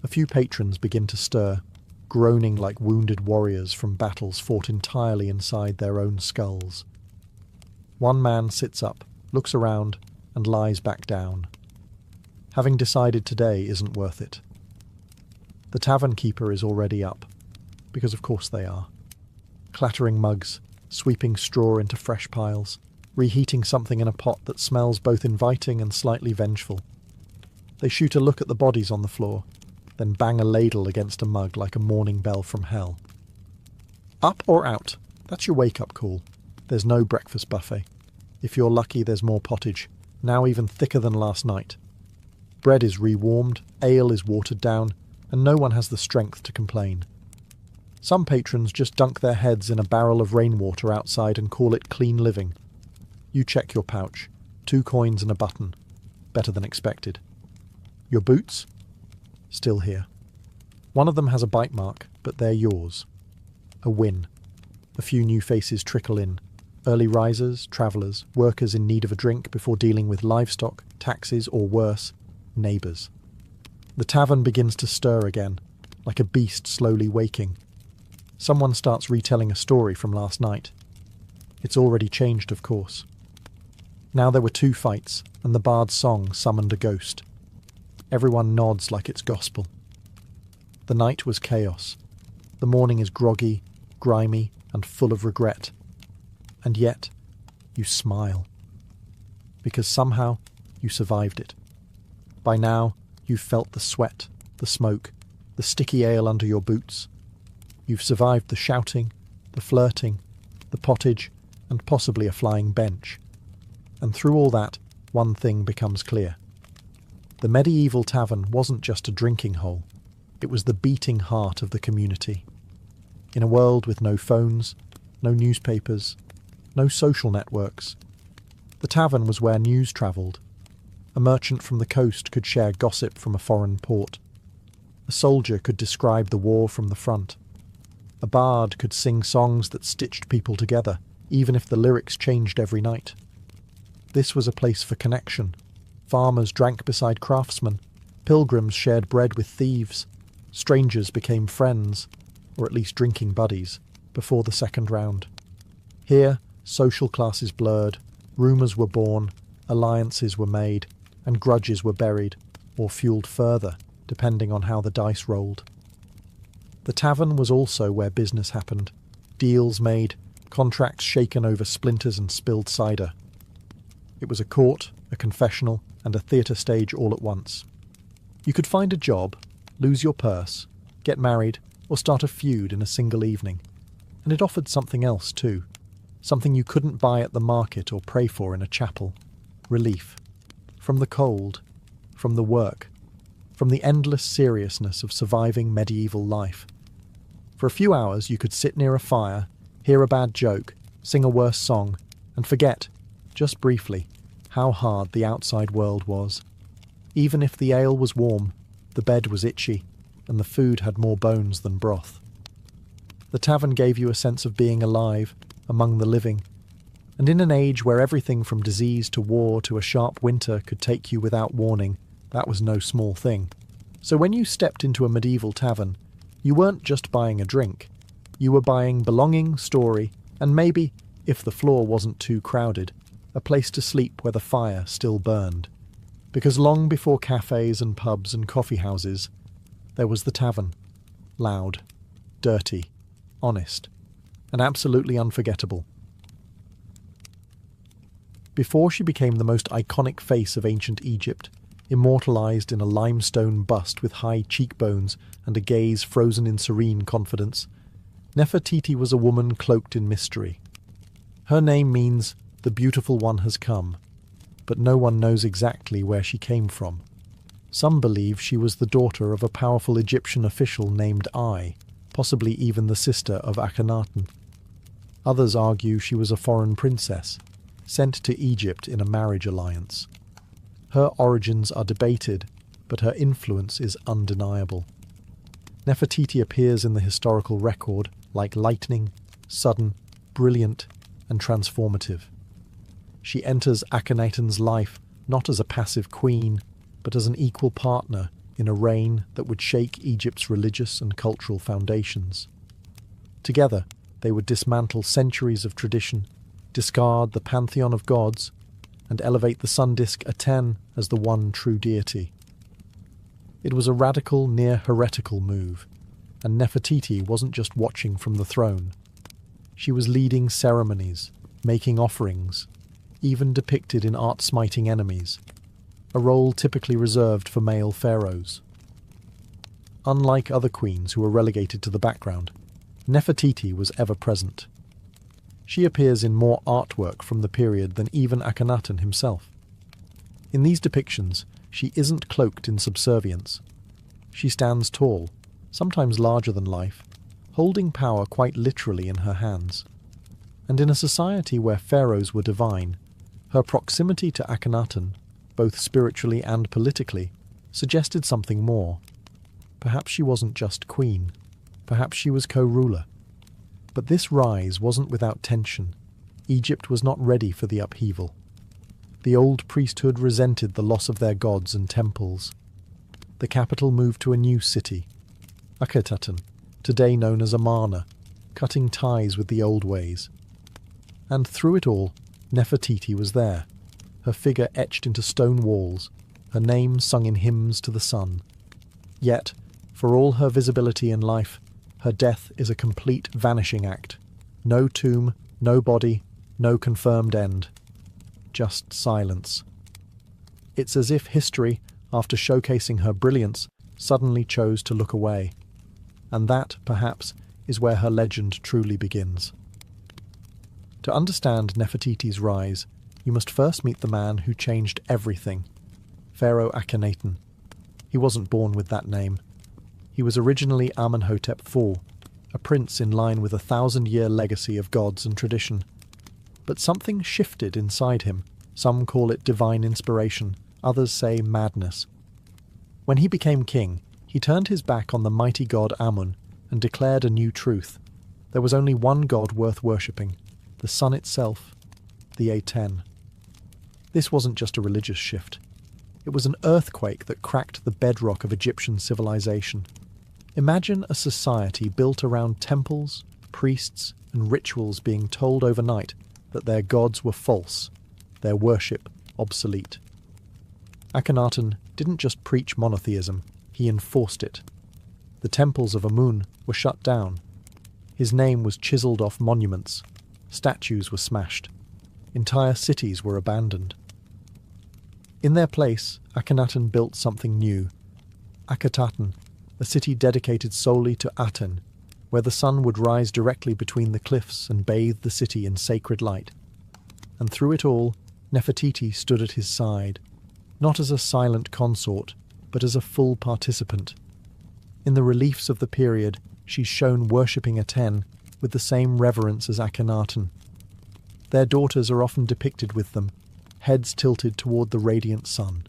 A few patrons begin to stir, groaning like wounded warriors from battles fought entirely inside their own skulls. One man sits up, looks around, and lies back down. Having decided today isn't worth it. The tavern keeper is already up, because of course they are. Clattering mugs, sweeping straw into fresh piles, reheating something in a pot that smells both inviting and slightly vengeful. They shoot a look at the bodies on the floor, then bang a ladle against a mug like a morning bell from hell. Up or out? That's your wake-up call. There's no breakfast buffet. If you're lucky, there's more pottage, now even thicker than last night. Bread is rewarmed, ale is watered down, and no one has the strength to complain. Some patrons just dunk their heads in a barrel of rainwater outside and call it clean living. You check your pouch. 2 coins and a button. Better than expected. Your boots? Still here. One of them has a bite mark, but they're yours. A win. A few new faces trickle in. Early risers, travellers, workers in need of a drink before dealing with livestock, taxes, or worse, neighbours. The tavern begins to stir again, like a beast slowly waking. Someone starts retelling a story from last night. It's already changed, of course. Now there were 2 fights, and the bard's song summoned a ghost. Everyone nods like it's gospel. The night was chaos. The morning is groggy, grimy, and full of regret. And yet, you smile. Because somehow, you survived it. By now, You've felt the sweat, the smoke, the sticky ale under your boots. You've survived the shouting, the flirting, the pottage, and possibly a flying bench. And through all that, one thing becomes clear. The medieval tavern wasn't just a drinking hole, it was the beating heart of the community. In a world with no phones, no newspapers, no social networks, the tavern was where news travelled. A merchant from the coast could share gossip from a foreign port. A soldier could describe the war from the front. A bard could sing songs that stitched people together, even if the lyrics changed every night. This was a place for connection. Farmers drank beside craftsmen. Pilgrims shared bread with thieves. Strangers became friends, or at least drinking buddies, before the second round. Here, social classes blurred, rumours were born, alliances were made, and grudges were buried, or fuelled further, depending on how the dice rolled. The tavern was also where business happened. Deals made, contracts shaken over splinters and spilled cider. It was a court, a confessional, and a theatre stage all at once. You could find a job, lose your purse, get married, or start a feud in a single evening. And it offered something else too. Something you couldn't buy at the market or pray for in a chapel. Relief. From the cold. From the work. From the endless seriousness of surviving medieval life. For a few hours you could sit near a fire, hear a bad joke, sing a worse song, and forget, just briefly, how hard the outside world was. Even if the ale was warm, the bed was itchy, and the food had more bones than broth. The tavern gave you a sense of being alive, among the living, and in an age where everything from disease to war to a sharp winter could take you without warning, that was no small thing. So when you stepped into a medieval tavern, you weren't just buying a drink. You were buying belonging, story, and maybe, if the floor wasn't too crowded, a place to sleep where the fire still burned. Because long before cafes and pubs and coffee houses, there was the tavern. Loud, dirty, honest, and absolutely unforgettable. Before she became the most iconic face of ancient Egypt, immortalised in a limestone bust with high cheekbones and a gaze frozen in serene confidence, Nefertiti was a woman cloaked in mystery. Her name means, "the beautiful one has come," but no one knows exactly where she came from. Some believe she was the daughter of a powerful Egyptian official named Ai, possibly even the sister of Akhenaten. Others argue she was a foreign princess, sent to Egypt in a marriage alliance. Her origins are debated, but her influence is undeniable. Nefertiti appears in the historical record like lightning, sudden, brilliant, and transformative. She enters Akhenaten's life not as a passive queen, but as an equal partner in a reign that would shake Egypt's religious and cultural foundations. Together, they would dismantle centuries of tradition, discard the pantheon of gods, and elevate the sun disk Aten as the one true deity. It was a radical, near-heretical move, and Nefertiti wasn't just watching from the throne. She was leading ceremonies, making offerings, even depicted in art-smiting enemies, a role typically reserved for male pharaohs. Unlike other queens who were relegated to the background, Nefertiti was ever present. She appears in more artwork from the period than even Akhenaten himself. In these depictions, she isn't cloaked in subservience. She stands tall, sometimes larger than life, holding power quite literally in her hands. And in a society where pharaohs were divine, her proximity to Akhenaten, both spiritually and politically, suggested something more. Perhaps she wasn't just queen. Perhaps she was co-ruler. But this rise wasn't without tension. Egypt was not ready for the upheaval. The old priesthood resented the loss of their gods and temples. The capital moved to a new city, Akhetaten, today known as Amarna, cutting ties with the old ways. And through it all, Nefertiti was there, her figure etched into stone walls, her name sung in hymns to the sun. Yet, for all her visibility in life, her death is a complete vanishing act. No tomb, no body, no confirmed end. Just silence. It's as if history, after showcasing her brilliance, suddenly chose to look away. And that, perhaps, is where her legend truly begins. To understand Nefertiti's rise, you must first meet the man who changed everything, Pharaoh Akhenaten. He wasn't born with that name. He was originally Amenhotep IV, a prince in line with a 1,000-year legacy of gods and tradition. But something shifted inside him. Some call it divine inspiration, others say madness. When he became king, he turned his back on the mighty god Amun and declared a new truth. There was only one god worth worshipping, the sun itself, the Aten. This wasn't just a religious shift. It was an earthquake that cracked the bedrock of Egyptian civilization. Imagine a society built around temples, priests, and rituals being told overnight that their gods were false, their worship obsolete. Akhenaten didn't just preach monotheism, he enforced it. The temples of Amun were shut down. His name was chiseled off monuments. Statues were smashed. Entire cities were abandoned. In their place, Akhenaten built something new. Akhetaten, a city dedicated solely to Aten, where the sun would rise directly between the cliffs and bathe the city in sacred light. And through it all, Nefertiti stood at his side, not as a silent consort, but as a full participant. In the reliefs of the period, she's shown worshipping Aten with the same reverence as Akhenaten. Their daughters are often depicted with them, heads tilted toward the radiant sun.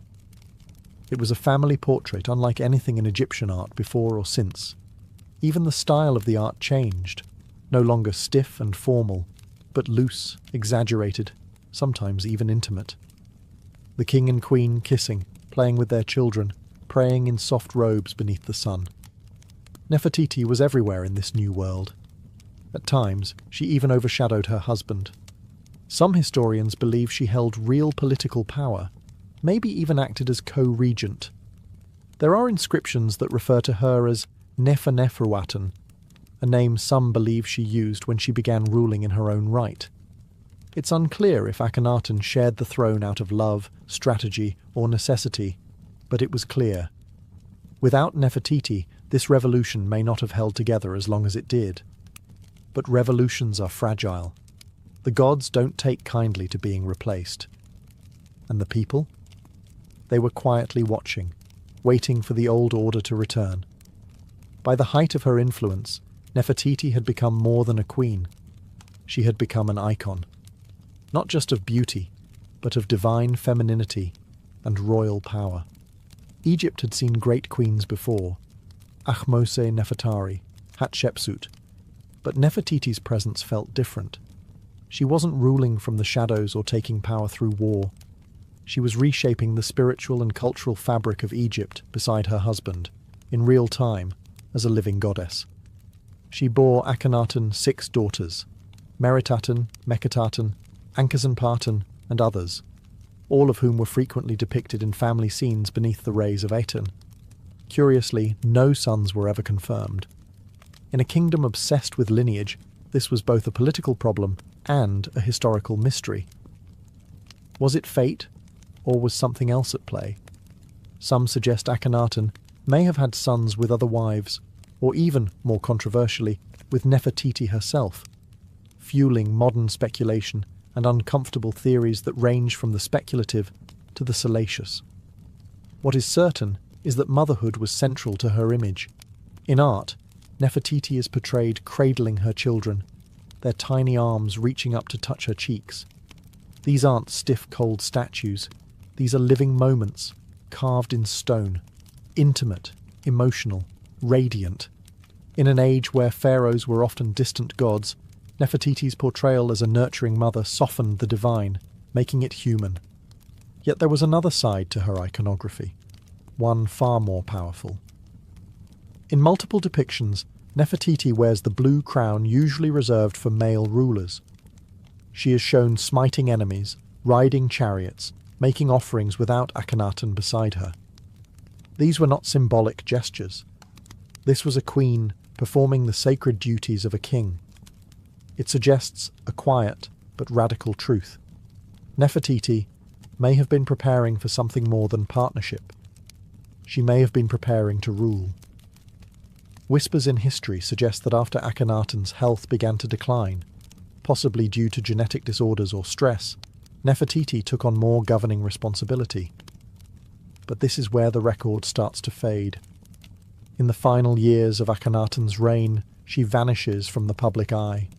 It was a family portrait unlike anything in Egyptian art before or since. Even the style of the art changed, no longer stiff and formal, but loose, exaggerated, sometimes even intimate. The king and queen kissing, playing with their children, praying in soft robes beneath the sun. Nefertiti was everywhere in this new world. At times, she even overshadowed her husband. Some historians believe she held real political power, maybe even acted as co-regent. There are inscriptions that refer to her as Neferneferuaten, a name some believe she used when she began ruling in her own right. It's unclear if Akhenaten shared the throne out of love, strategy, or necessity, but it was clear. Without Nefertiti, this revolution may not have held together as long as it did. But revolutions are fragile. The gods don't take kindly to being replaced. And the people? They were quietly watching, waiting for the old order to return. By the height of her influence, Nefertiti had become more than a queen. She had become an icon, not just of beauty, but of divine femininity and royal power. Egypt had seen great queens before, Ahmose Nefertari, Hatshepsut, but Nefertiti's presence felt different. She wasn't ruling from the shadows or taking power through war. She was reshaping the spiritual and cultural fabric of Egypt beside her husband, in real time, as a living goddess. She bore Akhenaten 6 daughters, Meritaten, Meketaten, Ankhesenpaten, and others, all of whom were frequently depicted in family scenes beneath the rays of Aten. Curiously, no sons were ever confirmed. In a kingdom obsessed with lineage, this was both a political problem and a historical mystery. Was it fate, or was something else at play? Some suggest Akhenaten may have had sons with other wives, or even, more controversially, with Nefertiti herself, fueling modern speculation and uncomfortable theories that range from the speculative to the salacious. What is certain is that motherhood was central to her image. In art, Nefertiti is portrayed cradling her children, their tiny arms reaching up to touch her cheeks. These aren't stiff, cold statues. These are living moments, carved in stone, intimate, emotional, radiant. In an age where pharaohs were often distant gods, Nefertiti's portrayal as a nurturing mother softened the divine, making it human. Yet there was another side to her iconography, one far more powerful. In multiple depictions, Nefertiti wears the blue crown usually reserved for male rulers. She is shown smiting enemies, riding chariots, making offerings without Akhenaten beside her. These were not symbolic gestures. This was a queen performing the sacred duties of a king. It suggests a quiet but radical truth. Nefertiti may have been preparing for something more than partnership. she may have been preparing to rule. Whispers in history suggest that after Akhenaten's health began to decline, possibly due to genetic disorders or stress, Nefertiti took on more governing responsibility. But this is where the record starts to fade. In the final years of Akhenaten's reign, she vanishes from the public eye.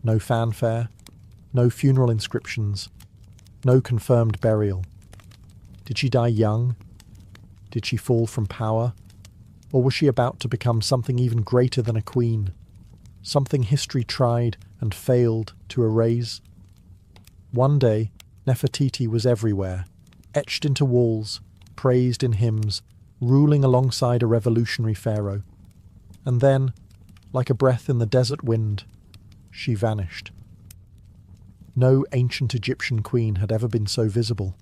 No fanfare, no funeral inscriptions, no confirmed burial. Did she die young? Did she fall from power? Or was she about to become something even greater than a queen? Something history tried and failed to erase? One day, Nefertiti was everywhere, etched into walls, praised in hymns, ruling alongside a revolutionary pharaoh. And then, like a breath in the desert wind, she vanished. No ancient Egyptian queen had ever been so visible.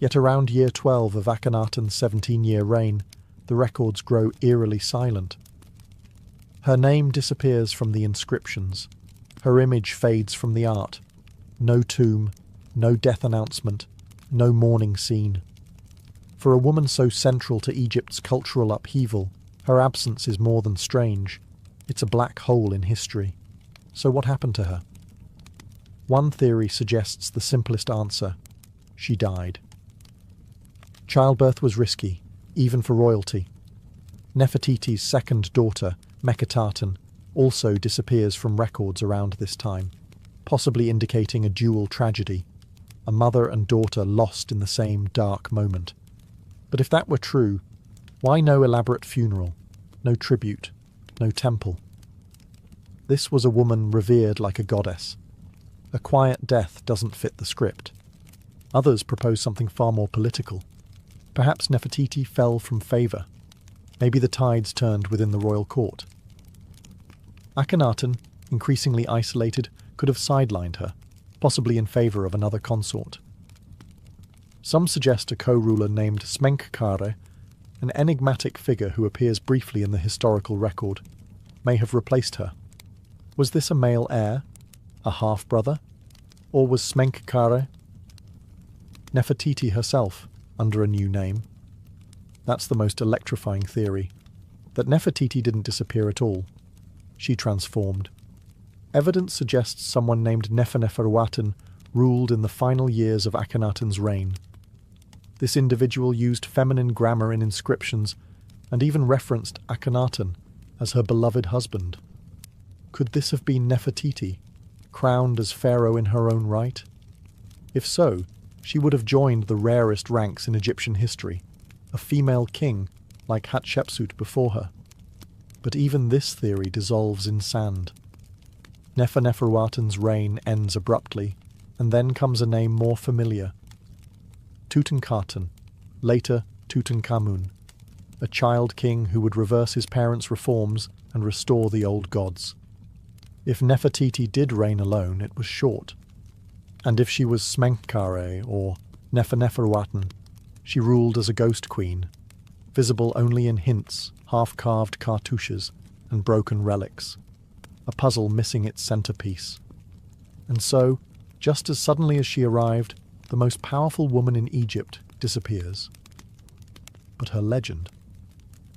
Yet around year 12 of Akhenaten's 17-year reign, the records grow eerily silent. Her name disappears from the inscriptions. Her image fades from the art. No tomb, no death announcement, no mourning scene. For a woman so central to Egypt's cultural upheaval, her absence is more than strange. It's a black hole in history. So what happened to her? One theory suggests the simplest answer. She died. Childbirth was risky, even for royalty. Nefertiti's second daughter, Meketaten, also disappears from records around this time, possibly indicating a dual tragedy, a mother and daughter lost in the same dark moment. But if that were true, why no elaborate funeral, no tribute, no temple? This was a woman revered like a goddess. A quiet death doesn't fit the script. Others propose something far more political. Perhaps Nefertiti fell from favour. Maybe the tides turned within the royal court. Akhenaten, increasingly isolated, could have sidelined her, possibly in favour of another consort. Some suggest a co-ruler named Smenkhkare, an enigmatic figure who appears briefly in the historical record, may have replaced her. Was this a male heir? A half-brother? Or was Smenkhkare Nefertiti herself, under a new name? That's the most electrifying theory, that Nefertiti didn't disappear at all. She transformed. Evidence suggests someone named Neferneferuaten ruled in the final years of Akhenaten's reign. This individual used feminine grammar in inscriptions and even referenced Akhenaten as her beloved husband. Could this have been Nefertiti, crowned as pharaoh in her own right? If so, she would have joined the rarest ranks in Egyptian history, a female king like Hatshepsut before her. But even this theory dissolves in sand. Neferneferuaten's reign ends abruptly, and then comes a name more familiar. Tutankhaten, later Tutankhamun, a child king who would reverse his parents' reforms and restore the old gods. If Nefertiti did reign alone, it was short. And if she was Smenkhkare or Neferneferuaten, she ruled as a ghost queen, visible only in hints, half-carved cartouches, and broken relics, a puzzle missing its centerpiece. And so, just as suddenly as she arrived, the most powerful woman in Egypt disappears. But her legend,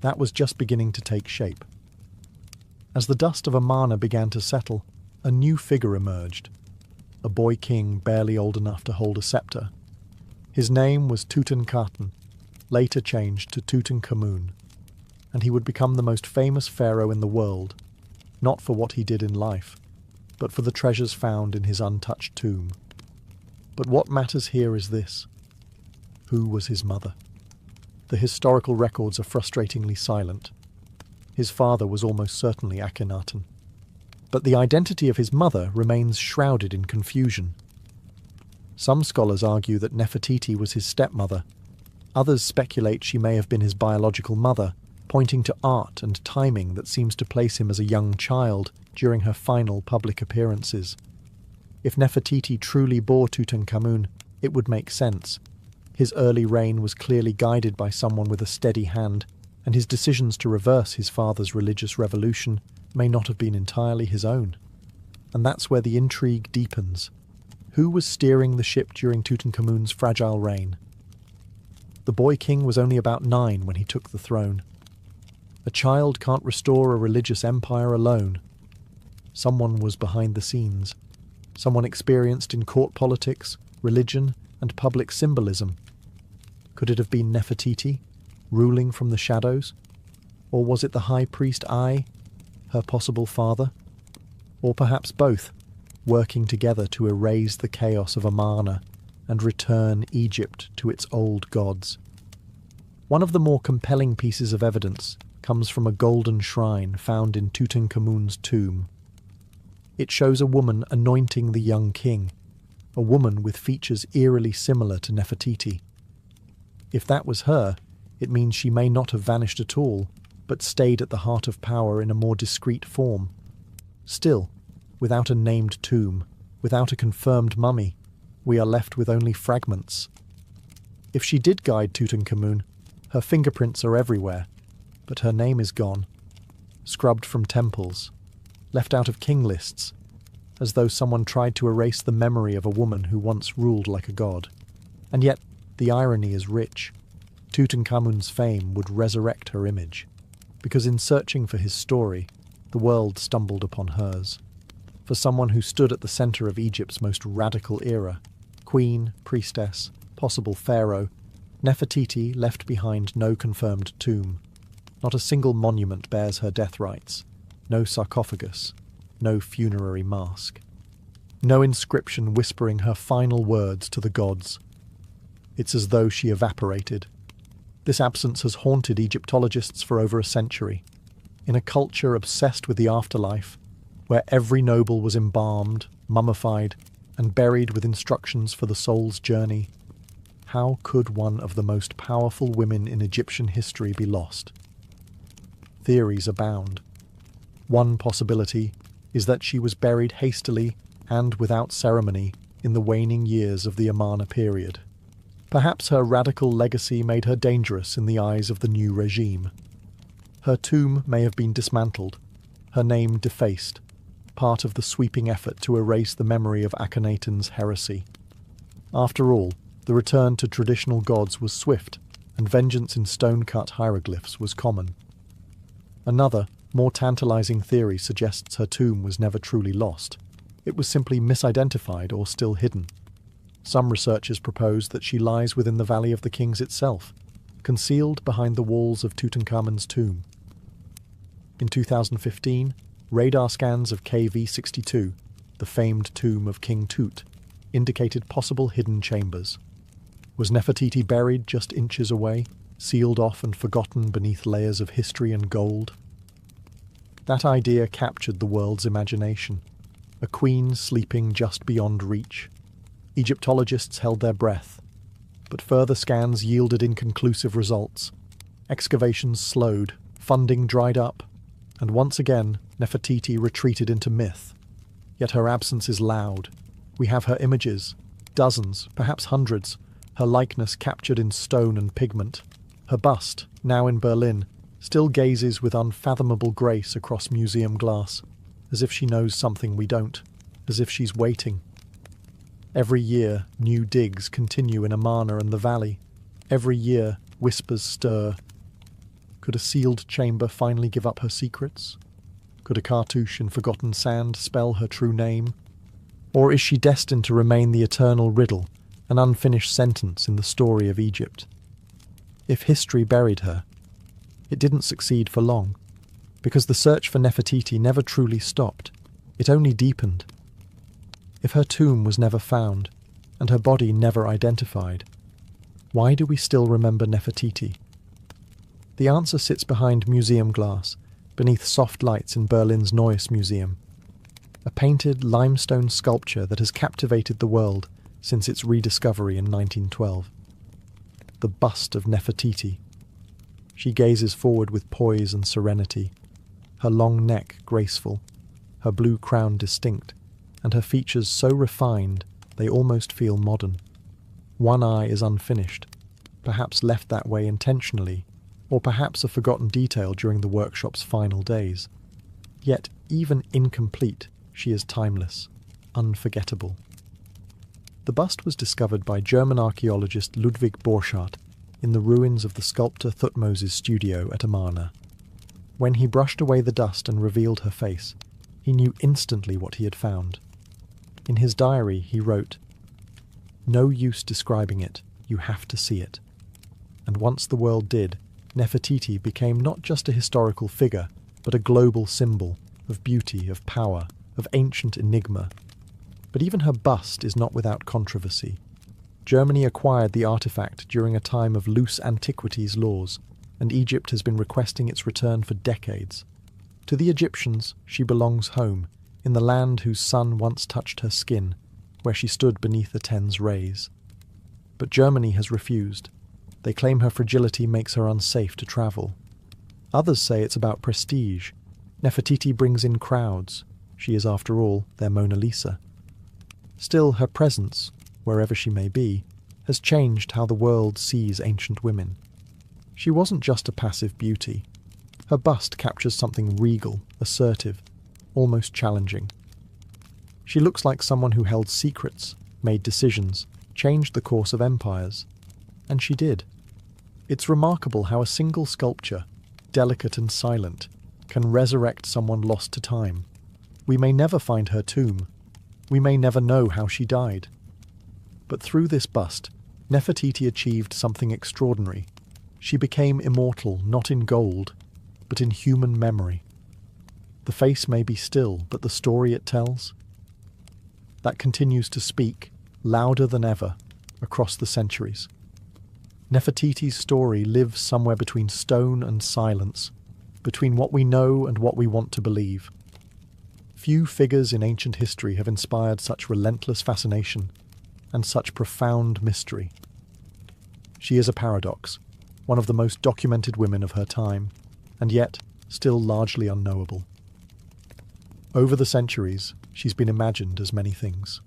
that was just beginning to take shape. As the dust of Amarna began to settle, a new figure emerged, a boy king barely old enough to hold a scepter. His name was Tutankhaten, later changed to Tutankhamun, and he would become the most famous pharaoh in the world, not for what he did in life, but for the treasures found in his untouched tomb. But what matters here is this: who was his mother? The historical records are frustratingly silent. His father was almost certainly Akhenaten, but the identity of his mother remains shrouded in confusion. Some scholars argue that Nefertiti was his stepmother. Others speculate she may have been his biological mother, pointing to art and timing that seems to place him as a young child during her final public appearances. If Nefertiti truly bore Tutankhamun, it would make sense. His early reign was clearly guided by someone with a steady hand, and his decisions to reverse his father's religious revolution may not have been entirely his own. And that's where the intrigue deepens. Who was steering the ship during Tutankhamun's fragile reign? The boy king was only about 9 when he took the throne. A child can't restore a religious empire alone. Someone was behind the scenes. Someone experienced in court politics, religion, and public symbolism. Could it have been Nefertiti, ruling from the shadows? Or was it the high priest Ai, her possible father? Or perhaps both, working together to erase the chaos of Amarna and return Egypt to its old gods? One of the more compelling pieces of evidence comes from a golden shrine found in Tutankhamun's tomb. It shows a woman anointing the young king, a woman with features eerily similar to Nefertiti. If that was her, it means she may not have vanished at all, but stayed at the heart of power in a more discreet form. Still, without a named tomb, without a confirmed mummy, we are left with only fragments. If she did guide Tutankhamun, her fingerprints are everywhere, but her name is gone, scrubbed from temples, left out of king lists, as though someone tried to erase the memory of a woman who once ruled like a god. And yet, the irony is rich. Tutankhamun's fame would resurrect her image, because in searching for his story, the world stumbled upon hers. For someone who stood at the center of Egypt's most radical era, queen, priestess, possible pharaoh, Nefertiti left behind no confirmed tomb. Not a single monument bears her death rites, no sarcophagus, no funerary mask, no inscription whispering her final words to the gods. It's as though she evaporated. This absence has haunted Egyptologists for over a century. In a culture obsessed with the afterlife, where every noble was embalmed, mummified, and buried with instructions for the soul's journey, how could one of the most powerful women in Egyptian history be lost? Theories abound. One possibility is that she was buried hastily and without ceremony in the waning years of the Amarna period. Perhaps her radical legacy made her dangerous in the eyes of the new regime. Her tomb may have been dismantled, her name defaced, part of the sweeping effort to erase the memory of Akhenaten's heresy. After all, the return to traditional gods was swift, and vengeance in stone-cut hieroglyphs was common. Another, more tantalizing theory suggests her tomb was never truly lost. It was simply misidentified or still hidden. Some researchers propose that she lies within the Valley of the Kings itself, concealed behind the walls of Tutankhamun's tomb. In 2015, radar scans of KV-62, the famed tomb of King Tut, indicated possible hidden chambers. Was Nefertiti buried just inches away, sealed off and forgotten beneath layers of history and gold? That idea captured the world's imagination. A queen sleeping just beyond reach. Egyptologists held their breath, but further scans yielded inconclusive results. Excavations slowed, funding dried up, and once again Nefertiti retreated into myth. Yet her absence is loud. We have her images, dozens, perhaps hundreds, her likeness captured in stone and pigment. Her bust, now in Berlin, still gazes with unfathomable grace across museum glass, as if she knows something we don't, as if she's waiting. Every year, new digs continue in Amarna and the valley. Every year, whispers stir. Could a sealed chamber finally give up her secrets? Could a cartouche in forgotten sand spell her true name? Or is she destined to remain the eternal riddle, an unfinished sentence in the story of Egypt? If history buried her, it didn't succeed for long, because the search for Nefertiti never truly stopped. It only deepened. If her tomb was never found, and her body never identified, why do we still remember Nefertiti? The answer sits behind museum glass, beneath soft lights in Berlin's Neues Museum. A painted limestone sculpture that has captivated the world since its rediscovery in 1912. The bust of Nefertiti. She gazes forward with poise and serenity, her long neck graceful, her blue crown distinct, and her features so refined they almost feel modern. One eye is unfinished, perhaps left that way intentionally, or perhaps a forgotten detail during the workshop's final days. Yet, even incomplete, she is timeless, unforgettable. The bust was discovered by German archaeologist Ludwig Borchardt in the ruins of the sculptor Thutmose's studio at Amarna. When he brushed away the dust and revealed her face, he knew instantly what he had found. In his diary he wrote, "No use describing it, you have to see it." And once the world did, Nefertiti became not just a historical figure, but a global symbol of beauty, of power, of ancient enigma. But even her bust is not without controversy. Germany acquired the artifact during a time of loose antiquities laws, and Egypt has been requesting its return for decades. To the Egyptians, she belongs home, in the land whose sun once touched her skin, where she stood beneath Aten's rays. But Germany has refused. They claim her fragility makes her unsafe to travel. Others say it's about prestige. Nefertiti brings in crowds. She is, after all, their Mona Lisa. Still, her presence, wherever she may be, has changed how the world sees ancient women. She wasn't just a passive beauty. Her bust captures something regal, assertive, almost challenging. She looks like someone who held secrets, made decisions, changed the course of empires. And she did. It's remarkable how a single sculpture, delicate and silent, can resurrect someone lost to time. We may never find her tomb. We may never know how she died. But through this bust, Nefertiti achieved something extraordinary. She became immortal not in gold, but in human memory. The face may be still, but the story it tells, that continues to speak, louder than ever, across the centuries. Nefertiti's story lives somewhere between stone and silence, between what we know and what we want to believe. Few figures in ancient history have inspired such relentless fascination and such profound mystery. She is a paradox, one of the most documented women of her time, and yet still largely unknowable. Over the centuries, she's been imagined as many things.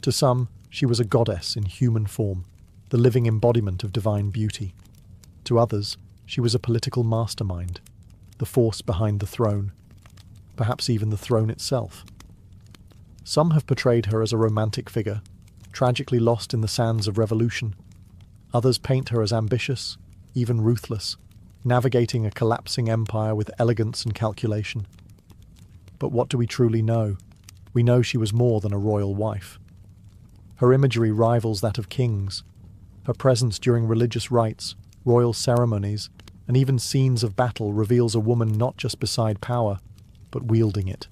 To some, she was a goddess in human form, the living embodiment of divine beauty. To others, she was a political mastermind, the force behind the throne, perhaps even the throne itself. Some have portrayed her as a romantic figure, tragically lost in the sands of revolution. Others paint her as ambitious, even ruthless, navigating a collapsing empire with elegance and calculation. But what do we truly know? We know she was more than a royal wife. Her imagery rivals that of kings. Her presence during religious rites, royal ceremonies, and even scenes of battle reveals a woman not just beside power, but wielding it.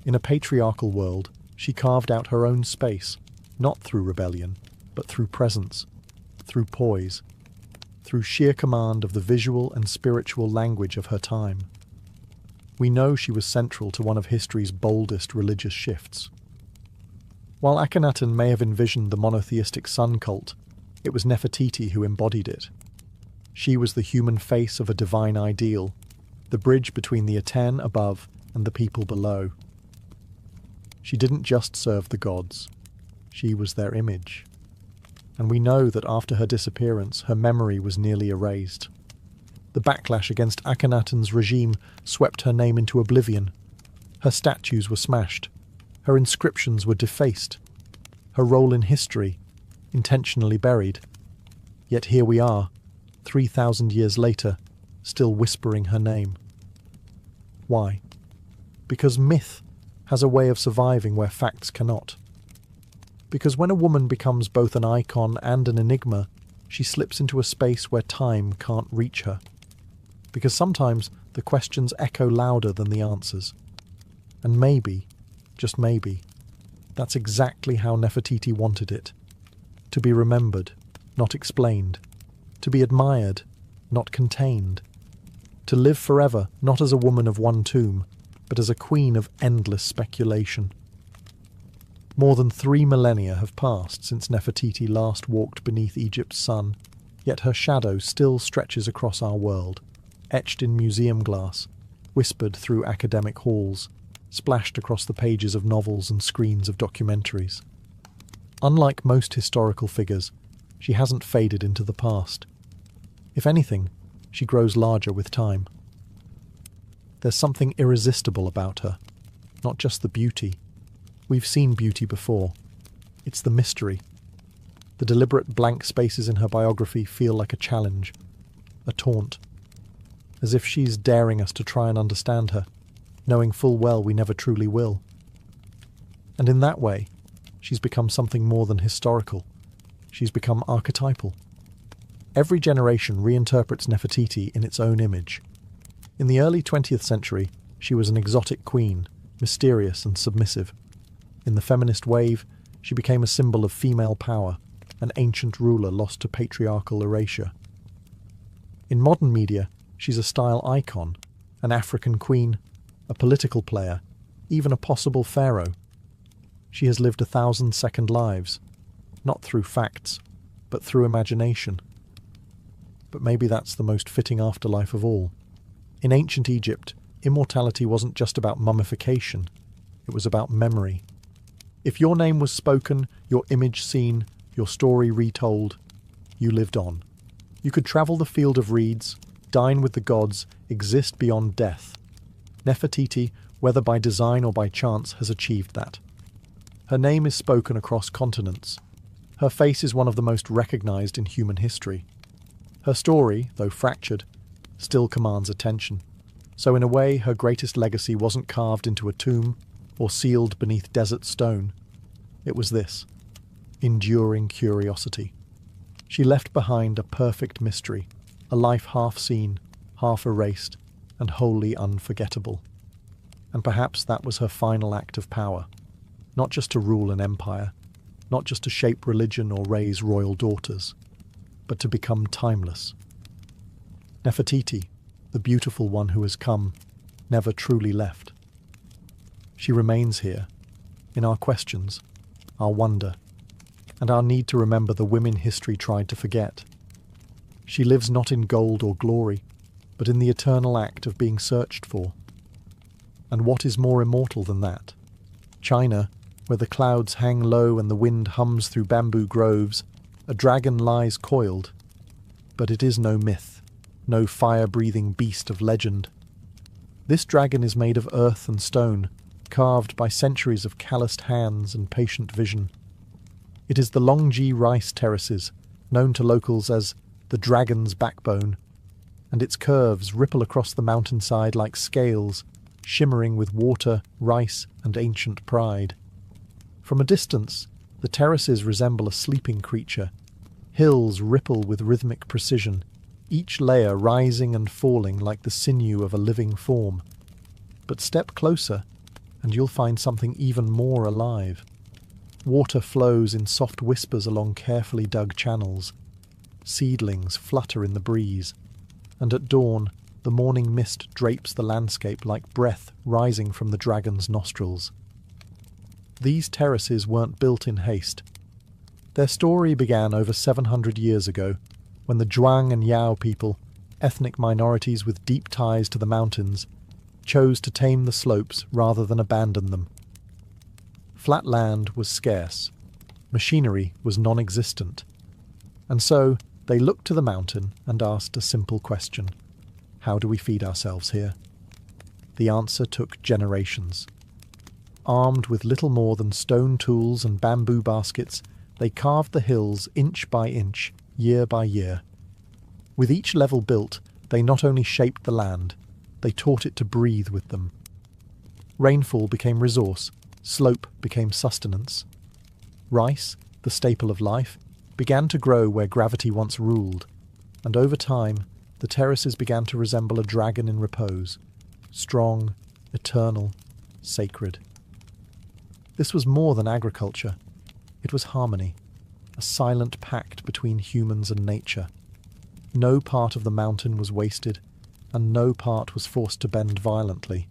In a patriarchal world, she carved out her own space, not through rebellion, but through presence, through poise, through sheer command of the visual and spiritual language of her time. We know she was central to one of history's boldest religious shifts. While Akhenaten may have envisioned the monotheistic sun cult, it was Nefertiti who embodied it. She was the human face of a divine ideal, the bridge between the Aten above and the people below. She didn't just serve the gods. She was their image. And we know that after her disappearance, her memory was nearly erased. The backlash against Akhenaten's regime swept her name into oblivion. Her statues were smashed. Her inscriptions were defaced. Her role in history intentionally buried. Yet here we are, 3,000 years later, still whispering her name. Why? Because myth has a way of surviving where facts cannot. Because when a woman becomes both an icon and an enigma, she slips into a space where time can't reach her. Because sometimes the questions echo louder than the answers. And maybe, just maybe, that's exactly how Nefertiti wanted it. To be remembered, not explained. To be admired, not contained. To live forever, not as a woman of one tomb, but as a queen of endless speculation. More than 3 millennia have passed since Nefertiti last walked beneath Egypt's sun, yet her shadow still stretches across our world, etched in museum glass, whispered through academic halls, splashed across the pages of novels and screens of documentaries. Unlike most historical figures, she hasn't faded into the past. If anything, she grows larger with time. There's something irresistible about her, not just the beauty. We've seen beauty before. It's the mystery. The deliberate blank spaces in her biography feel like a challenge, a taunt, as if she's daring us to try and understand her, knowing full well we never truly will. And in that way, she's become something more than historical. She's become archetypal. Every generation reinterprets Nefertiti in its own image. In the early 20th century, she was an exotic queen, mysterious and submissive. In the feminist wave, she became a symbol of female power, an ancient ruler lost to patriarchal erasure. In modern media, she's a style icon, an African queen, a political player, even a possible pharaoh. She has lived 1,000 second lives, not through facts, but through imagination. But maybe that's the most fitting afterlife of all. In ancient Egypt, immortality wasn't just about mummification, it was about memory. If your name was spoken, your image seen, your story retold, you lived on. You could travel the field of reeds, dine with the gods, exist beyond death. Nefertiti, whether by design or by chance, has achieved that. Her name is spoken across continents. Her face is one of the most recognized in human history. Her story, though fractured, still commands attention. So in a way, her greatest legacy wasn't carved into a tomb or sealed beneath desert stone. It was this: enduring curiosity. She left behind a perfect mystery, a life half seen, half erased, and wholly unforgettable. And perhaps that was her final act of power, not just to rule an empire, not just to shape religion or raise royal daughters, but to become timeless. Nefertiti, the beautiful one who has come, never truly left. She remains here, in our questions, our wonder, and our need to remember the women history tried to forget. She lives not in gold or glory, but in the eternal act of being searched for. And what is more immortal than that? China, where the clouds hang low and the wind hums through bamboo groves, a dragon lies coiled. But it is no myth, no fire-breathing beast of legend. This dragon is made of earth and stone, carved by centuries of calloused hands and patient vision. It is the Longji rice terraces, known to locals as the dragon's backbone, and its curves ripple across the mountainside like scales, shimmering with water, rice, and ancient pride. From a distance, the terraces resemble a sleeping creature. Hills ripple with rhythmic precision, each layer rising and falling like the sinew of a living form. But step closer, and you'll find something even more alive. Water flows in soft whispers along carefully dug channels. Seedlings flutter in the breeze, and at dawn, the morning mist drapes the landscape like breath rising from the dragon's nostrils. These terraces weren't built in haste. Their story began over 700 years ago, when the Zhuang and Yao people, ethnic minorities with deep ties to the mountains, chose to tame the slopes rather than abandon them. Flat land was scarce. Machinery was non-existent. And so they looked to the mountain and asked a simple question: how do we feed ourselves here? The answer took generations. Armed with little more than stone tools and bamboo baskets, they carved the hills inch by inch, year by year. With each level built, they not only shaped the land, they taught it to breathe with them. Rainfall became resource, slope became sustenance. Rice, the staple of life, began to grow where gravity once ruled, and over time, the terraces began to resemble a dragon in repose, strong, eternal, sacred. This was more than agriculture. It was harmony, a silent pact between humans and nature. No part of the mountain was wasted, and no part was forced to bend violently.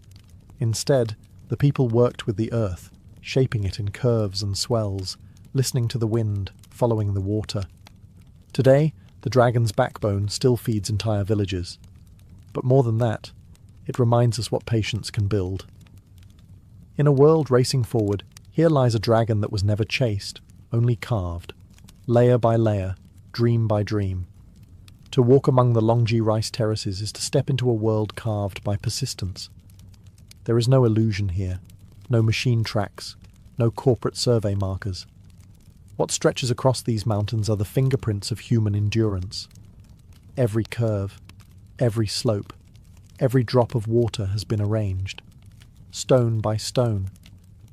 Instead, the people worked with the earth, shaping it in curves and swells, listening to the wind, following the water. Today, the dragon's backbone still feeds entire villages. But more than that, it reminds us what patience can build. In a world racing forward, here lies a dragon that was never chased, only carved, layer by layer, dream by dream. To walk among the Longji rice terraces is to step into a world carved by persistence. There is no illusion here, no machine tracks, no corporate survey markers. What stretches across these mountains are the fingerprints of human endurance. Every curve, every slope, every drop of water has been arranged, stone by stone,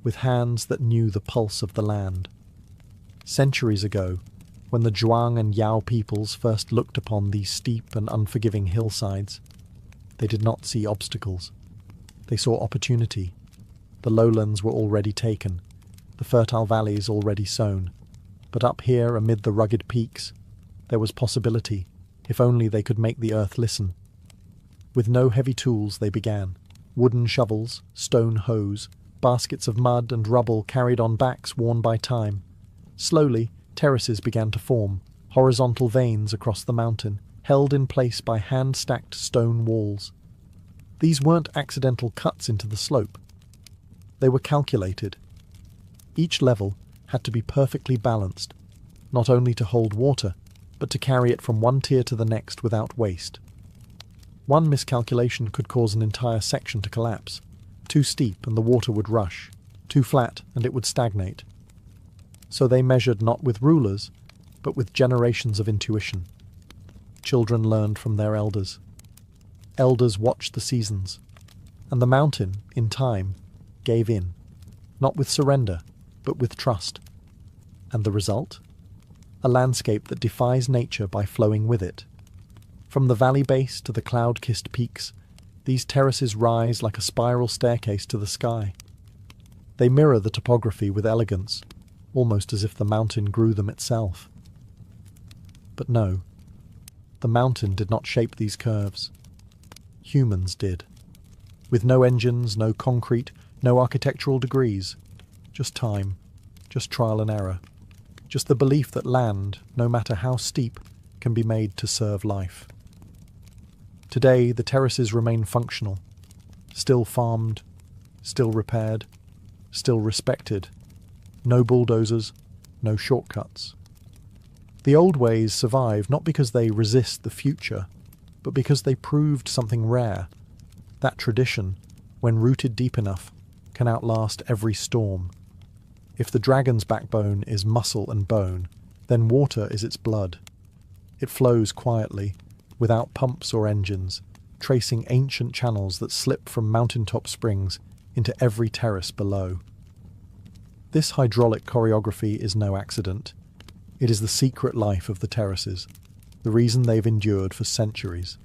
with hands that knew the pulse of the land. Centuries ago, when the Zhuang and Yao peoples first looked upon these steep and unforgiving hillsides, they did not see obstacles. They saw opportunity. The lowlands were already taken, the fertile valleys already sown. But up here, amid the rugged peaks, there was possibility, if only they could make the earth listen. With no heavy tools they began. Wooden shovels, stone hoes, baskets of mud and rubble carried on backs worn by time. Slowly, terraces began to form, horizontal veins across the mountain, held in place by hand-stacked stone walls. These weren't accidental cuts into the slope. They were calculated. Each level had to be perfectly balanced, not only to hold water, but to carry it from one tier to the next without waste. One miscalculation could cause an entire section to collapse. Too steep and the water would rush, too flat and it would stagnate. So they measured not with rulers, but with generations of intuition. Children learned from their elders. Elders watched the seasons, and the mountain, in time, gave in, not with surrender, but with trust. And the result? A landscape that defies nature by flowing with it. From the valley base to the cloud-kissed peaks, these terraces rise like a spiral staircase to the sky. They mirror the topography with elegance, almost as if the mountain grew them itself. But no, the mountain did not shape these curves. Humans did. With no engines, no concrete, no architectural degrees. Just time, just trial and error, just the belief that land, no matter how steep, can be made to serve life. Today, the terraces remain functional, still farmed, still repaired, still respected. No bulldozers, no shortcuts. The old ways survive not because they resist the future, but because they proved something rare. That tradition, when rooted deep enough, can outlast every storm. If the dragon's backbone is muscle and bone, then water is its blood. It flows quietly, without pumps or engines, tracing ancient channels that slip from mountaintop springs into every terrace below. This hydraulic choreography is no accident. It is the secret life of the terraces, the reason they've endured for centuries.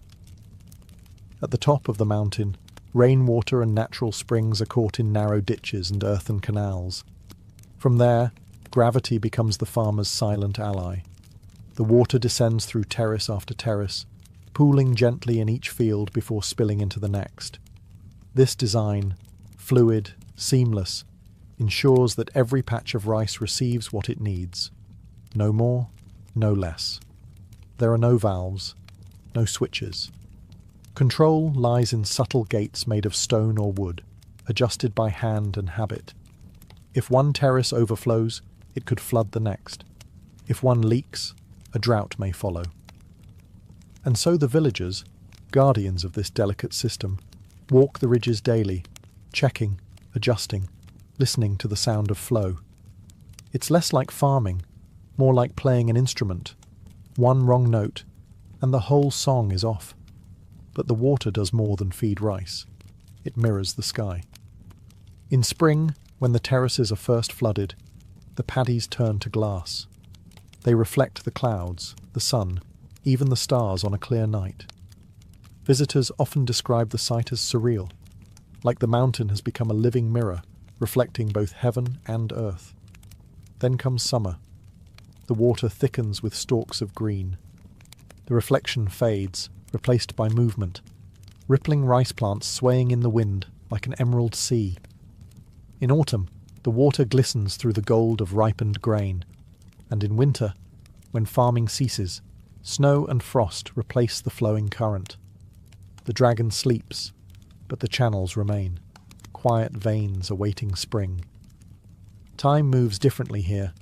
At the top of the mountain, rainwater and natural springs are caught in narrow ditches and earthen canals. From there, gravity becomes the farmer's silent ally. The water descends through terrace after terrace, pooling gently in each field before spilling into the next. This design, fluid, seamless, ensures that every patch of rice receives what it needs. No more, no less. There are no valves, no switches. Control lies in subtle gates made of stone or wood, adjusted by hand and habit. If one terrace overflows, it could flood the next. If one leaks, a drought may follow. And so the villagers, guardians of this delicate system, walk the ridges daily, checking, adjusting, listening to the sound of flow. It's less like farming, more like playing an instrument. One wrong note, and the whole song is off. But the water does more than feed rice. It mirrors the sky. In spring, when the terraces are first flooded, the paddies turn to glass. They reflect the clouds, the sun, even the stars on a clear night. Visitors often describe the sight as surreal, like the mountain has become a living mirror, reflecting both heaven and earth. Then comes summer. The water thickens with stalks of green. The reflection fades, replaced by movement, rippling rice plants swaying in the wind like an emerald sea. In autumn, the water glistens through the gold of ripened grain, and in winter, when farming ceases, snow and frost replace the flowing current. The dragon sleeps, but the channels remain, quiet veins awaiting spring. Time moves differently here,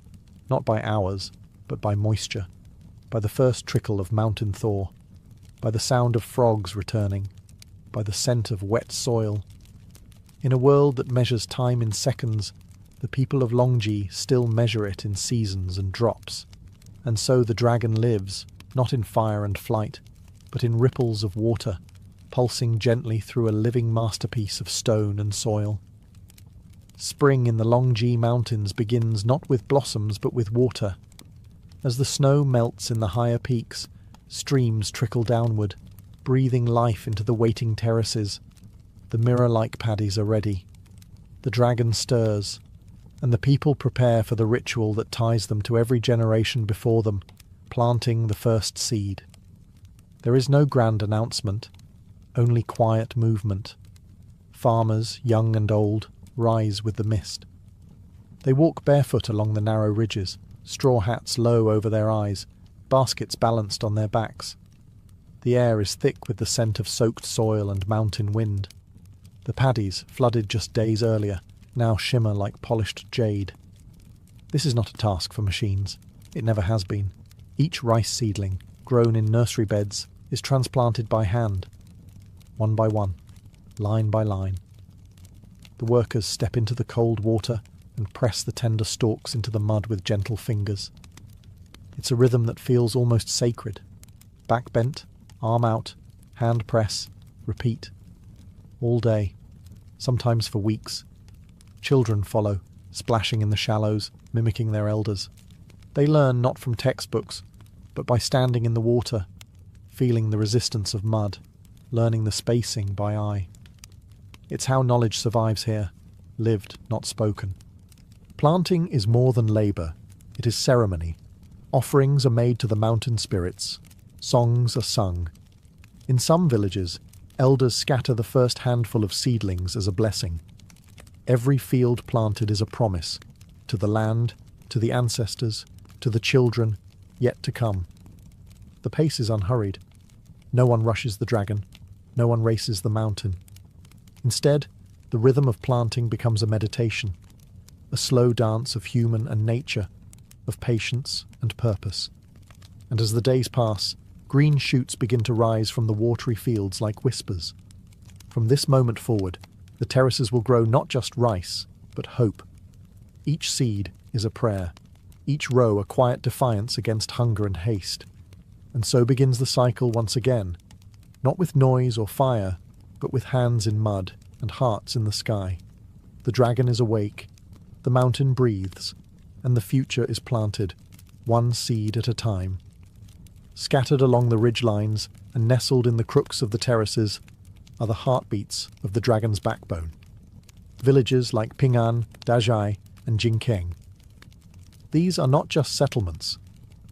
not by hours, but by moisture, by the first trickle of mountain thaw, by the sound of frogs returning, by the scent of wet soil. In a world that measures time in seconds, The people of Longji still measure it in seasons and drops, and so the dragon lives, not in fire and flight, but in ripples of water, pulsing gently through a living masterpiece of stone and soil. Spring in the Longji Mountains begins not with blossoms but with water. As the snow melts in the higher peaks, streams trickle downward, breathing life into the waiting terraces. The mirror-like paddies are ready. The dragon stirs, and the people prepare for the ritual that ties them to every generation before them, planting the first seed. There is no grand announcement, only quiet movement. Farmers, young and old, rise with the mist. They walk barefoot along the narrow ridges, straw hats low over their eyes, baskets balanced on their backs. The air is thick with the scent of soaked soil and mountain wind. The paddies, flooded just days earlier, now shimmer like polished jade. This is not a task for machines. It never has been. Each rice seedling, grown in nursery beds, is transplanted by hand, one by one, line by line. The workers step into the cold water and press the tender stalks into the mud with gentle fingers. It's a rhythm that feels almost sacred. Back bent, arm out, hand press, repeat. All day, sometimes for weeks. Children follow, splashing in the shallows, mimicking their elders. They learn not from textbooks, but by standing in the water, feeling the resistance of mud, learning the spacing by eye. It's how knowledge survives here, lived, not spoken. Planting is more than labour. It is ceremony. Offerings are made to the mountain spirits. Songs are sung. In some villages, elders scatter the first handful of seedlings as a blessing. Every field planted is a promise, to the land, to the ancestors, to the children, yet to come. The pace is unhurried. No one rushes the dragon. No one races the mountain. Instead, the rhythm of planting becomes a meditation, a slow dance of human and nature, of patience and purpose. And as the days pass, green shoots begin to rise from the watery fields like whispers. From this moment forward, the terraces will grow not just rice, but hope. Each seed is a prayer, each row a quiet defiance against hunger and haste. And so begins the cycle once again, not with noise or fire, but with hands in mud and hearts in the sky. The dragon is awake, the mountain breathes, and the future is planted, one seed at a time. Scattered along the ridgelines and nestled in the crooks of the terraces are the heartbeats of the dragon's backbone. Villages like Ping'an, Dazhai, and Jingkeng. These are not just settlements.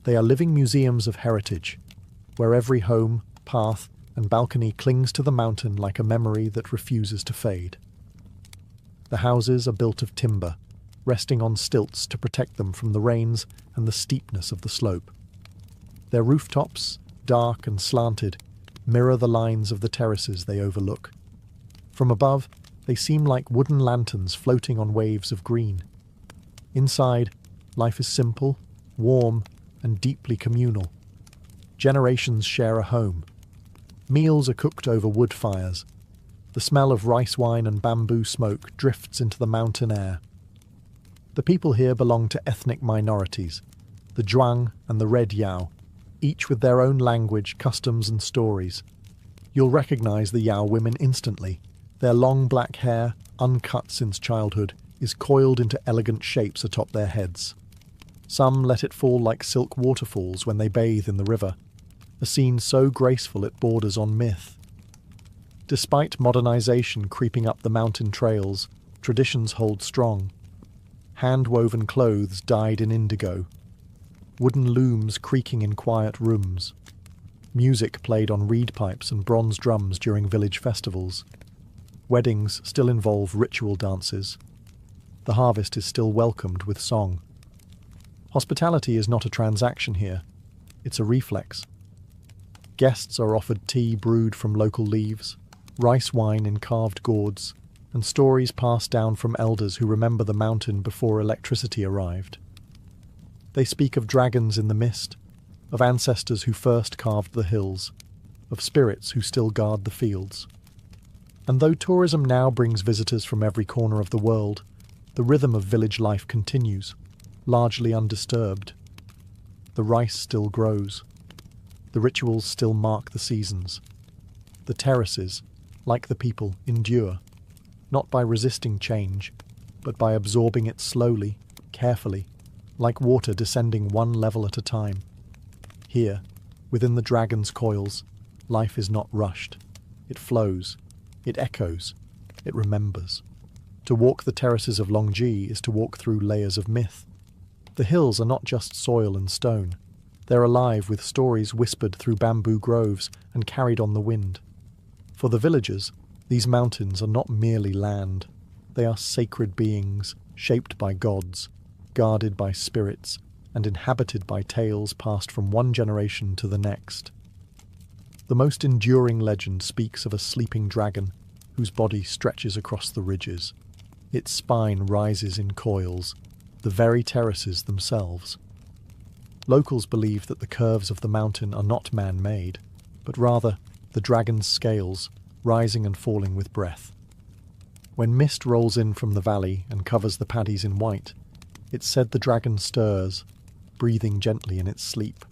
They are living museums of heritage, where every home, path, and balcony clings to the mountain like a memory that refuses to fade. The houses are built of timber, resting on stilts to protect them from the rains and the steepness of the slope. Their rooftops, dark and slanted, mirror the lines of the terraces they overlook. From above, they seem like wooden lanterns floating on waves of green. Inside, life is simple, warm, and deeply communal. Generations share a home. Meals are cooked over wood fires. The smell of rice wine and bamboo smoke drifts into the mountain air. The people here belong to ethnic minorities, the Zhuang and the Red Yao, each with their own language, customs and stories. You'll recognize the Yao women instantly. Their long black hair, uncut since childhood, is coiled into elegant shapes atop their heads. Some let it fall like silk waterfalls when they bathe in the river, a scene so graceful it borders on myth. Despite modernization creeping up the mountain trails, traditions hold strong. Hand-woven clothes dyed in indigo, wooden looms creaking in quiet rooms, music played on reed pipes and bronze drums during village festivals. Weddings still involve ritual dances. The harvest is still welcomed with song. Hospitality is not a transaction here, it's a reflex. Guests are offered tea brewed from local leaves, rice wine in carved gourds, and stories passed down from elders who remember the mountain before electricity arrived. They speak of dragons in the mist, of ancestors who first carved the hills, of spirits who still guard the fields. And though tourism now brings visitors from every corner of the world, the rhythm of village life continues, largely undisturbed. The rice still grows. The rituals still mark the seasons. The terraces, like the people, endure, not by resisting change, but by absorbing it slowly, carefully, like water descending one level at a time. Here, within the dragon's coils, life is not rushed. It flows, it echoes, it remembers. To walk the terraces of Longji is to walk through layers of myth. The hills are not just soil and stone. They're alive with stories whispered through bamboo groves and carried on the wind. For the villagers, these mountains are not merely land. They are sacred beings, shaped by gods, guarded by spirits, and inhabited by tales passed from one generation to the next. The most enduring legend speaks of a sleeping dragon whose body stretches across the ridges. Its spine rises in coils, the very terraces themselves. Locals believe that the curves of the mountain are not man-made, but rather the dragon's scales, rising and falling with breath. When mist rolls in from the valley and covers the paddies in white, it's said the dragon stirs, breathing gently in its sleep.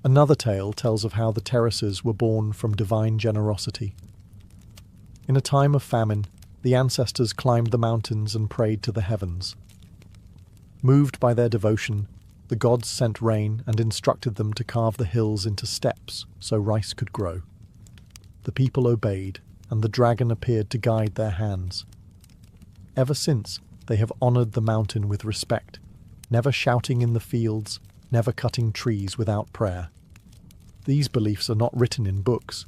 Another tale tells of how the terraces were born from divine generosity. In a time of famine, the ancestors climbed the mountains and prayed to the heavens. Moved by their devotion, the gods sent rain and instructed them to carve the hills into steps so rice could grow. The people obeyed, and the dragon appeared to guide their hands. Ever since, they have honoured the mountain with respect, never shouting in the fields, never cutting trees without prayer. These beliefs are not written in books.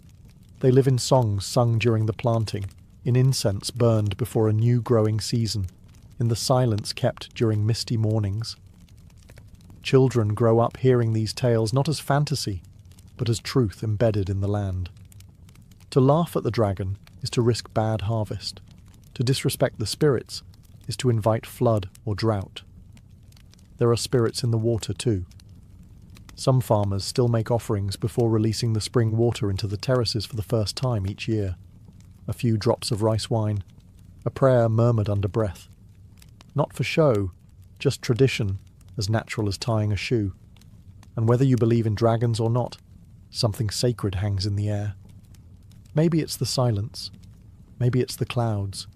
They live in songs sung during the planting, in incense burned before a new growing season, in the silence kept during misty mornings. Children grow up hearing these tales not as fantasy, but as truth embedded in the land. To laugh at the dragon is to risk bad harvest. To disrespect the spirits is to invite flood or drought. There are spirits in the water too. Some farmers still make offerings before releasing the spring water into the terraces for the first time each year. A few drops of rice wine, a prayer murmured under breath. Not for show, just tradition, as natural as tying a shoe. And whether you believe in dragons or not, something sacred hangs in the air. Maybe it's the silence, maybe it's the clouds,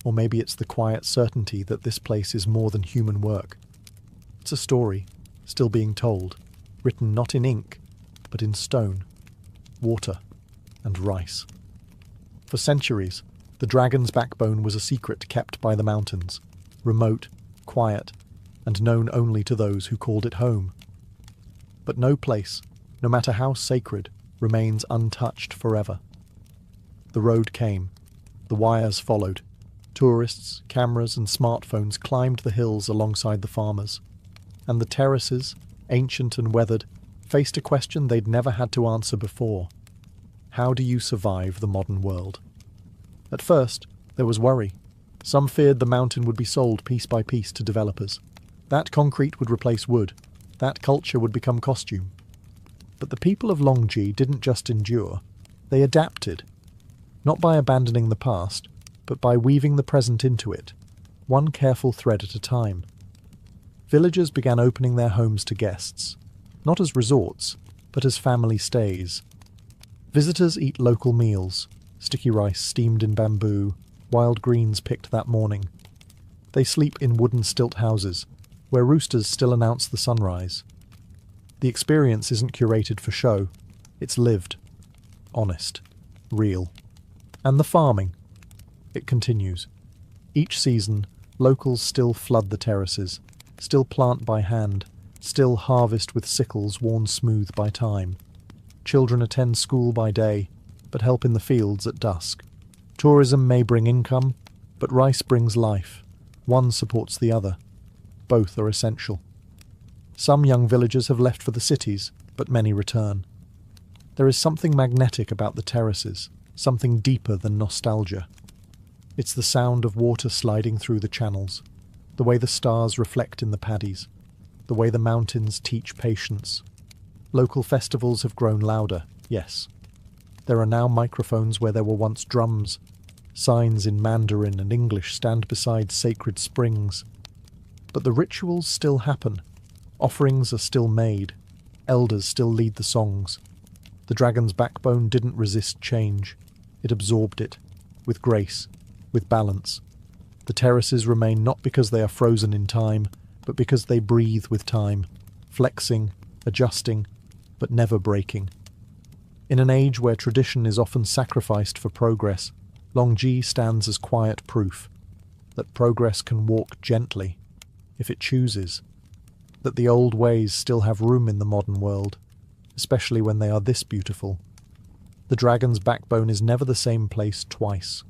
or maybe it's the quiet certainty that this place is more than human work. It's a story, still being told, written not in ink, but in stone, water, and rice. For centuries, the dragon's backbone was a secret kept by the mountains, remote, quiet, and known only to those who called it home. But no place, no matter how sacred, remains untouched forever. The road came, the wires followed. Tourists, cameras, and smartphones climbed the hills alongside the farmers. And the terraces, ancient and weathered, faced a question they'd never had to answer before. How do you survive the modern world? At first, there was worry. Some feared the mountain would be sold piece by piece to developers. That concrete would replace wood. That culture would become costume. But the people of Longji didn't just endure. They adapted. Not by abandoning the past, but by weaving the present into it, one careful thread at a time. Villagers began opening their homes to guests, not as resorts, but as family stays. Visitors eat local meals, sticky rice steamed in bamboo, wild greens picked that morning. They sleep in wooden stilt houses, where roosters still announce the sunrise. The experience isn't curated for show, it's lived, honest, real. And the farming. It continues. Each season, locals still flood the terraces, still plant by hand, still harvest with sickles worn smooth by time. Children attend school by day, but help in the fields at dusk. Tourism may bring income, but rice brings life. One supports the other. Both are essential. Some young villagers have left for the cities, but many return. There is something magnetic about the terraces, something deeper than nostalgia. It's the sound of water sliding through the channels, the way the stars reflect in the paddies, the way the mountains teach patience. Local festivals have grown louder, yes. There are now microphones where there were once drums, Signs in Mandarin and English stand beside sacred springs. But the rituals still happen. Offerings are still made. Elders still lead the songs. The dragon's backbone didn't resist change. It absorbed it, with grace, with balance. The terraces remain not because they are frozen in time, but because they breathe with time, flexing, adjusting, but never breaking. In an age where tradition is often sacrificed for progress, Longji stands as quiet proof that progress can walk gently, if it chooses, that the old ways still have room in the modern world, especially when they are this beautiful. The dragon's backbone is never the same place twice.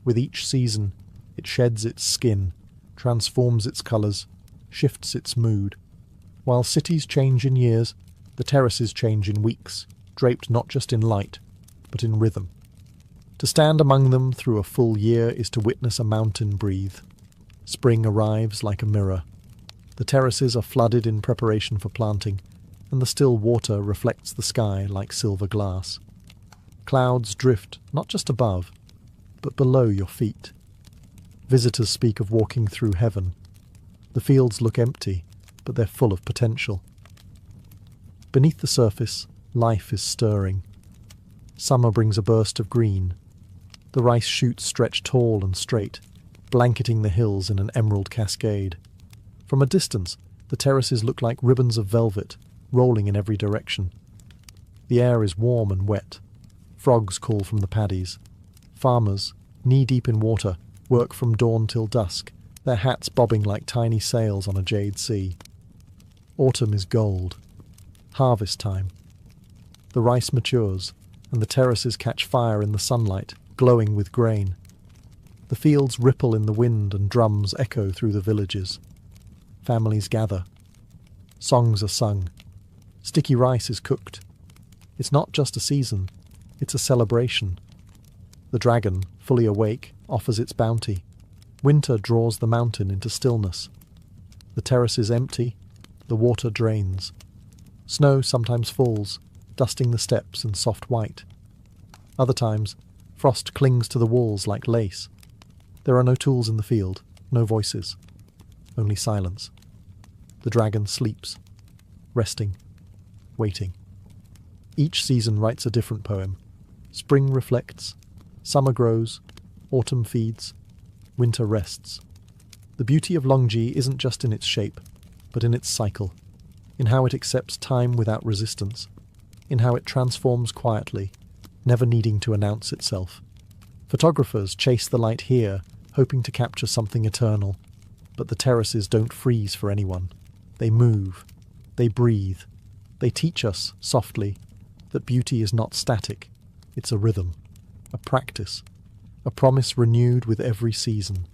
With each season, it sheds its skin, transforms its colours, shifts its mood. While cities change in years, the terraces change in weeks, draped not just in light, but in rhythm. To stand among them through a full year is to witness a mountain breathe. Spring arrives like a mirror. The terraces are flooded in preparation for planting, and the still water reflects the sky like silver glass. Clouds drift not just above, but below your feet. Visitors speak of walking through heaven. The fields look empty, but they're full of potential. Beneath the surface, life is stirring. Summer brings a burst of green. The rice shoots stretch tall and straight, blanketing the hills in an emerald cascade. From a distance, the terraces look like ribbons of velvet, rolling in every direction. The air is warm and wet. Frogs call from the paddies. Farmers, knee-deep in water, work from dawn till dusk, their hats bobbing like tiny sails on a jade sea. Autumn is gold. Harvest time. The rice matures, and the terraces catch fire in the sunlight, glowing with grain. The fields ripple in the wind and drums echo through the villages. Families gather. Songs are sung. Sticky rice is cooked. It's not just a season, it's a celebration. The dragon, fully awake, offers its bounty. Winter draws the mountain into stillness. The terrace is empty, the water drains. Snow sometimes falls, dusting the steps in soft white. Other times, frost clings to the walls like lace. There are no tools in the field, no voices, only silence. The dragon sleeps, resting, waiting. Each season writes a different poem. Spring reflects, summer grows, autumn feeds, winter rests. The beauty of Longji isn't just in its shape, but in its cycle, in how it accepts time without resistance, in how it transforms quietly, never needing to announce itself. Photographers chase the light here, hoping to capture something eternal, but the terraces don't freeze for anyone. They move, they breathe, they teach us, softly, that beauty is not static, it's a rhythm, a practice, a promise renewed with every season.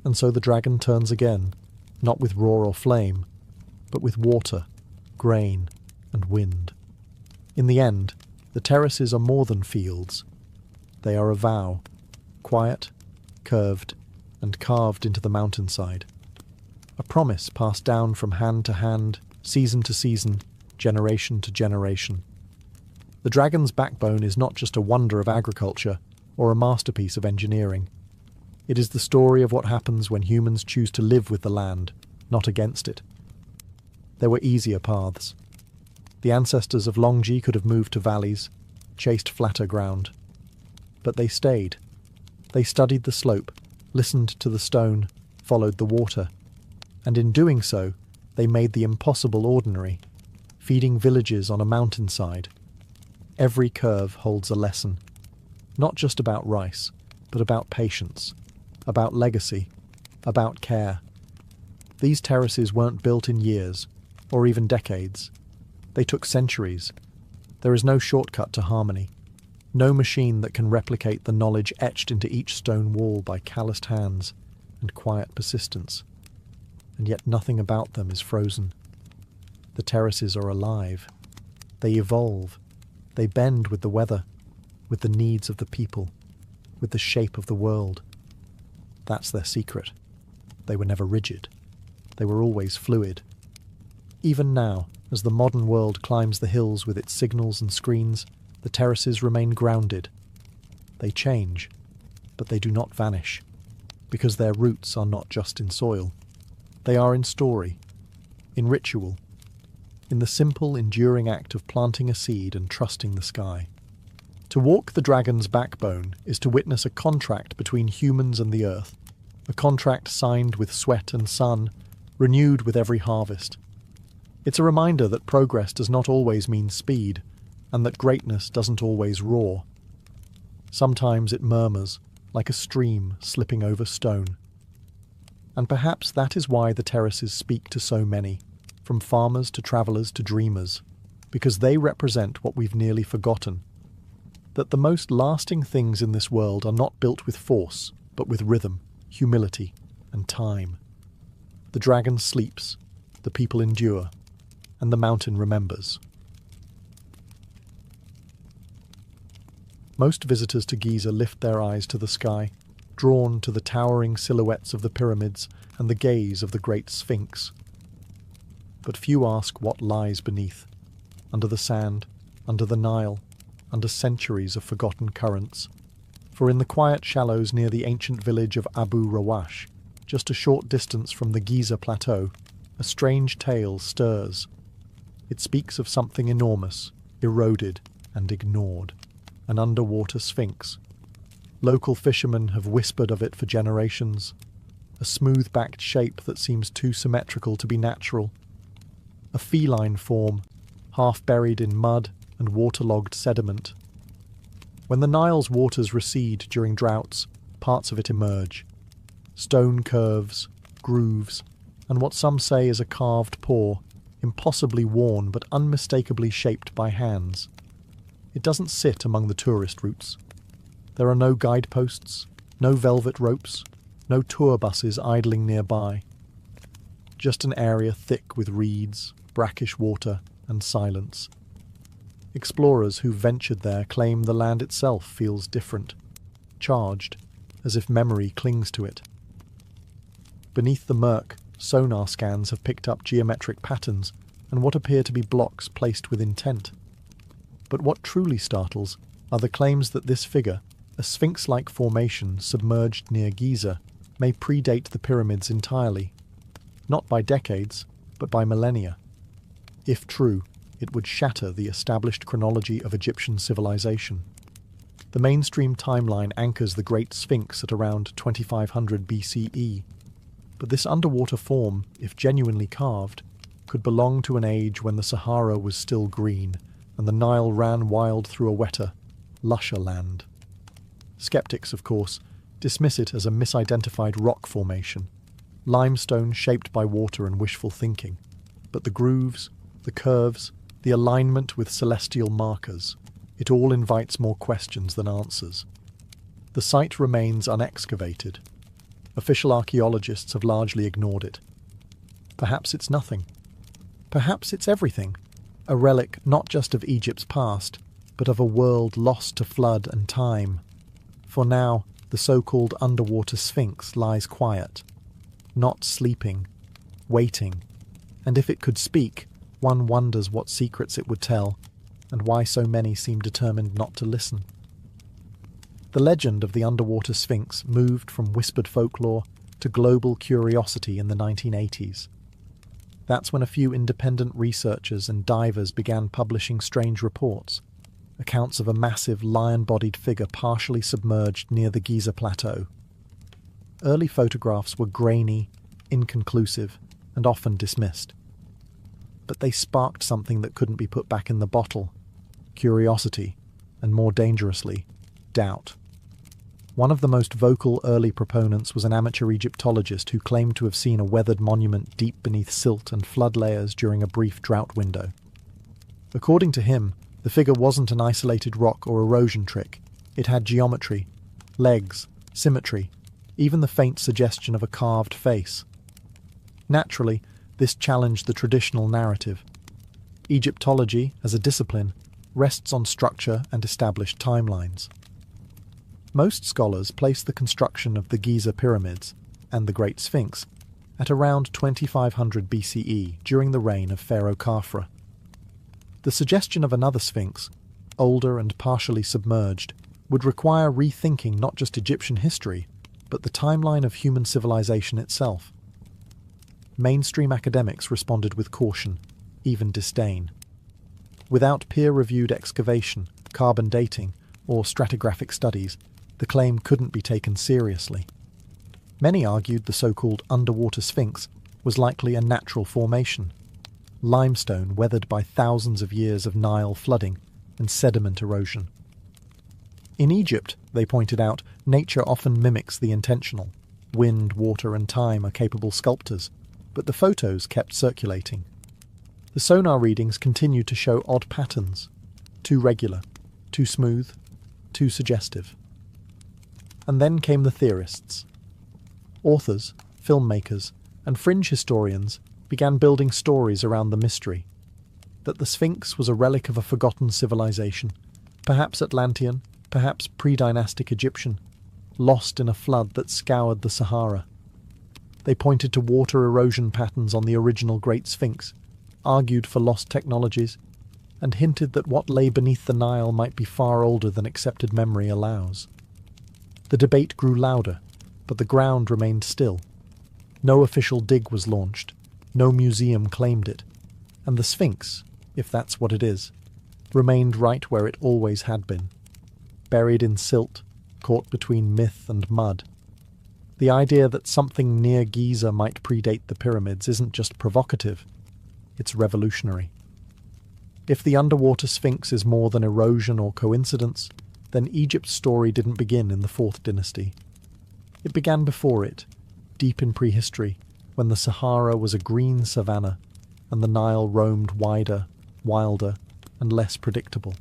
And so the dragon turns again, not with roar or flame, but with water, grain, and wind. In the end, the terraces are more than fields. They are a vow, quiet, curved, and carved into the mountainside. A promise passed down from hand to hand, season to season, generation to generation. The dragon's backbone is not just a wonder of agriculture or a masterpiece of engineering. It is the story of what happens when humans choose to live with the land, not against it. There were easier paths. The ancestors of Longji could have moved to valleys, chased flatter ground. But they stayed. They studied the slope, listened to the stone, followed the water. And in doing so, they made the impossible ordinary, feeding villages on a mountainside. Every curve holds a lesson, not just about rice, but about patience, about legacy, about care. These terraces weren't built in years, or even decades. They took centuries. There is no shortcut to harmony, no machine that can replicate the knowledge etched into each stone wall by calloused hands and quiet persistence. And yet nothing about them is frozen. The terraces are alive. They evolve. They bend with the weather, with the needs of the people, with the shape of the world. That's their secret. They were never rigid. They were always fluid. Even now, as the modern world climbs the hills with its signals and screens, the terraces remain grounded. They change. but they do not vanish, because their roots are not just in soil. They are in story, in ritual, in the simple, enduring act of planting a seed and trusting the sky. To walk the dragon's backbone is to witness a contract between humans and the earth, a contract signed with sweat and sun, renewed with every harvest. It's a reminder that progress does not always mean speed, and that greatness doesn't always roar. Sometimes it murmurs, like a stream slipping over stone. And perhaps that is why the terraces speak to so many, from farmers to travellers to dreamers, because they represent what we've nearly forgotten. That the most lasting things in this world are not built with force, but with rhythm, humility, and time. The dragon sleeps, the people endure, and the mountain remembers. Most visitors to Giza lift their eyes to the sky, drawn to the towering silhouettes of the pyramids and the gaze of the great Sphinx. But few ask what lies beneath, under the sand, under the Nile, under centuries of forgotten currents. For in the quiet shallows near the ancient village of Abu Rawash, just a short distance from the Giza plateau, a strange tale stirs. It speaks of something enormous, eroded and ignored, an underwater sphinx. Local fishermen have whispered of it for generations, a smooth-backed shape that seems too symmetrical to be natural, a feline form, half buried in mud and waterlogged sediment. When the Nile's waters recede during droughts, parts of it emerge. Stone curves, grooves, and what some say is a carved paw, impossibly worn but unmistakably shaped by hands. It doesn't sit among the tourist routes. There are no guideposts, no velvet ropes, no tour buses idling nearby. Just an area thick with reeds, brackish water, and silence. Explorers who've ventured there claim the land itself feels different, charged, as if memory clings to it. Beneath the murk, sonar scans have picked up geometric patterns and what appear to be blocks placed with intent. But what truly startles are the claims that this figure, a sphinx-like formation submerged near Giza, may predate the pyramids entirely, not by decades, but by millennia. If true, it would shatter the established chronology of Egyptian civilization. The mainstream timeline anchors the Great Sphinx at around 2500 BCE, but this underwater form, if genuinely carved, could belong to an age when the Sahara was still green and the Nile ran wild through a wetter, lusher land. Skeptics, of course, dismiss it as a misidentified rock formation, limestone shaped by water and wishful thinking, but the grooves, the curves, the alignment with celestial markers, it all invites more questions than answers. The site remains unexcavated. Official archaeologists have largely ignored it. Perhaps it's nothing. Perhaps it's everything, a relic not just of Egypt's past, but of a world lost to flood and time. For now, the so-called underwater Sphinx lies quiet, not sleeping, waiting, and if it could speak, one wonders what secrets it would tell, and why so many seem determined not to listen. The legend of the underwater Sphinx moved from whispered folklore to global curiosity in the 1980s. That's when a few independent researchers and divers began publishing strange reports, accounts of a massive lion-bodied figure partially submerged near the Giza plateau. Early photographs were grainy, inconclusive, and often dismissed. But they sparked something that couldn't be put back in the bottle: curiosity, and more dangerously, doubt. One of the most vocal early proponents was an amateur Egyptologist who claimed to have seen a weathered monument deep beneath silt and flood layers during a brief drought window. According to him, the figure wasn't an isolated rock or erosion trick. It had geometry, legs, symmetry, even the faint suggestion of a carved face. Naturally, this challenged the traditional narrative. Egyptology, as a discipline, rests on structure and established timelines. Most scholars place the construction of the Giza pyramids and the Great Sphinx at around 2500 BCE during the reign of Pharaoh Khafra. The suggestion of another Sphinx, older and partially submerged, would require rethinking not just Egyptian history, but the timeline of human civilization itself. Mainstream academics responded with caution, even disdain. Without peer-reviewed excavation, carbon dating, or stratigraphic studies, the claim couldn't be taken seriously. Many argued the so-called underwater sphinx was likely a natural formation, limestone weathered by thousands of years of Nile flooding and sediment erosion. In Egypt, they pointed out, nature often mimics the intentional. Wind, water, and time are capable sculptors, but the photos kept circulating. The sonar readings continued to show odd patterns, too regular, too smooth, too suggestive. And then came the theorists. Authors, filmmakers, and fringe historians began building stories around the mystery. That the Sphinx was a relic of a forgotten civilization, perhaps Atlantean, perhaps pre-dynastic Egyptian, lost in a flood that scoured the Sahara. They pointed to water erosion patterns on the original Great Sphinx, argued for lost technologies, and hinted that what lay beneath the Nile might be far older than accepted memory allows. The debate grew louder, but the ground remained still. No official dig was launched, no museum claimed it, and the Sphinx, if that's what it is, remained right where it always had been, buried in silt, caught between myth and mud. The idea that something near Giza might predate the pyramids isn't just provocative, it's revolutionary. If the underwater Sphinx is more than erosion or coincidence, then Egypt's story didn't begin in the 4th dynasty. It began before it, deep in prehistory, when the Sahara was a green savanna and the Nile roamed wider, wilder, and less predictable.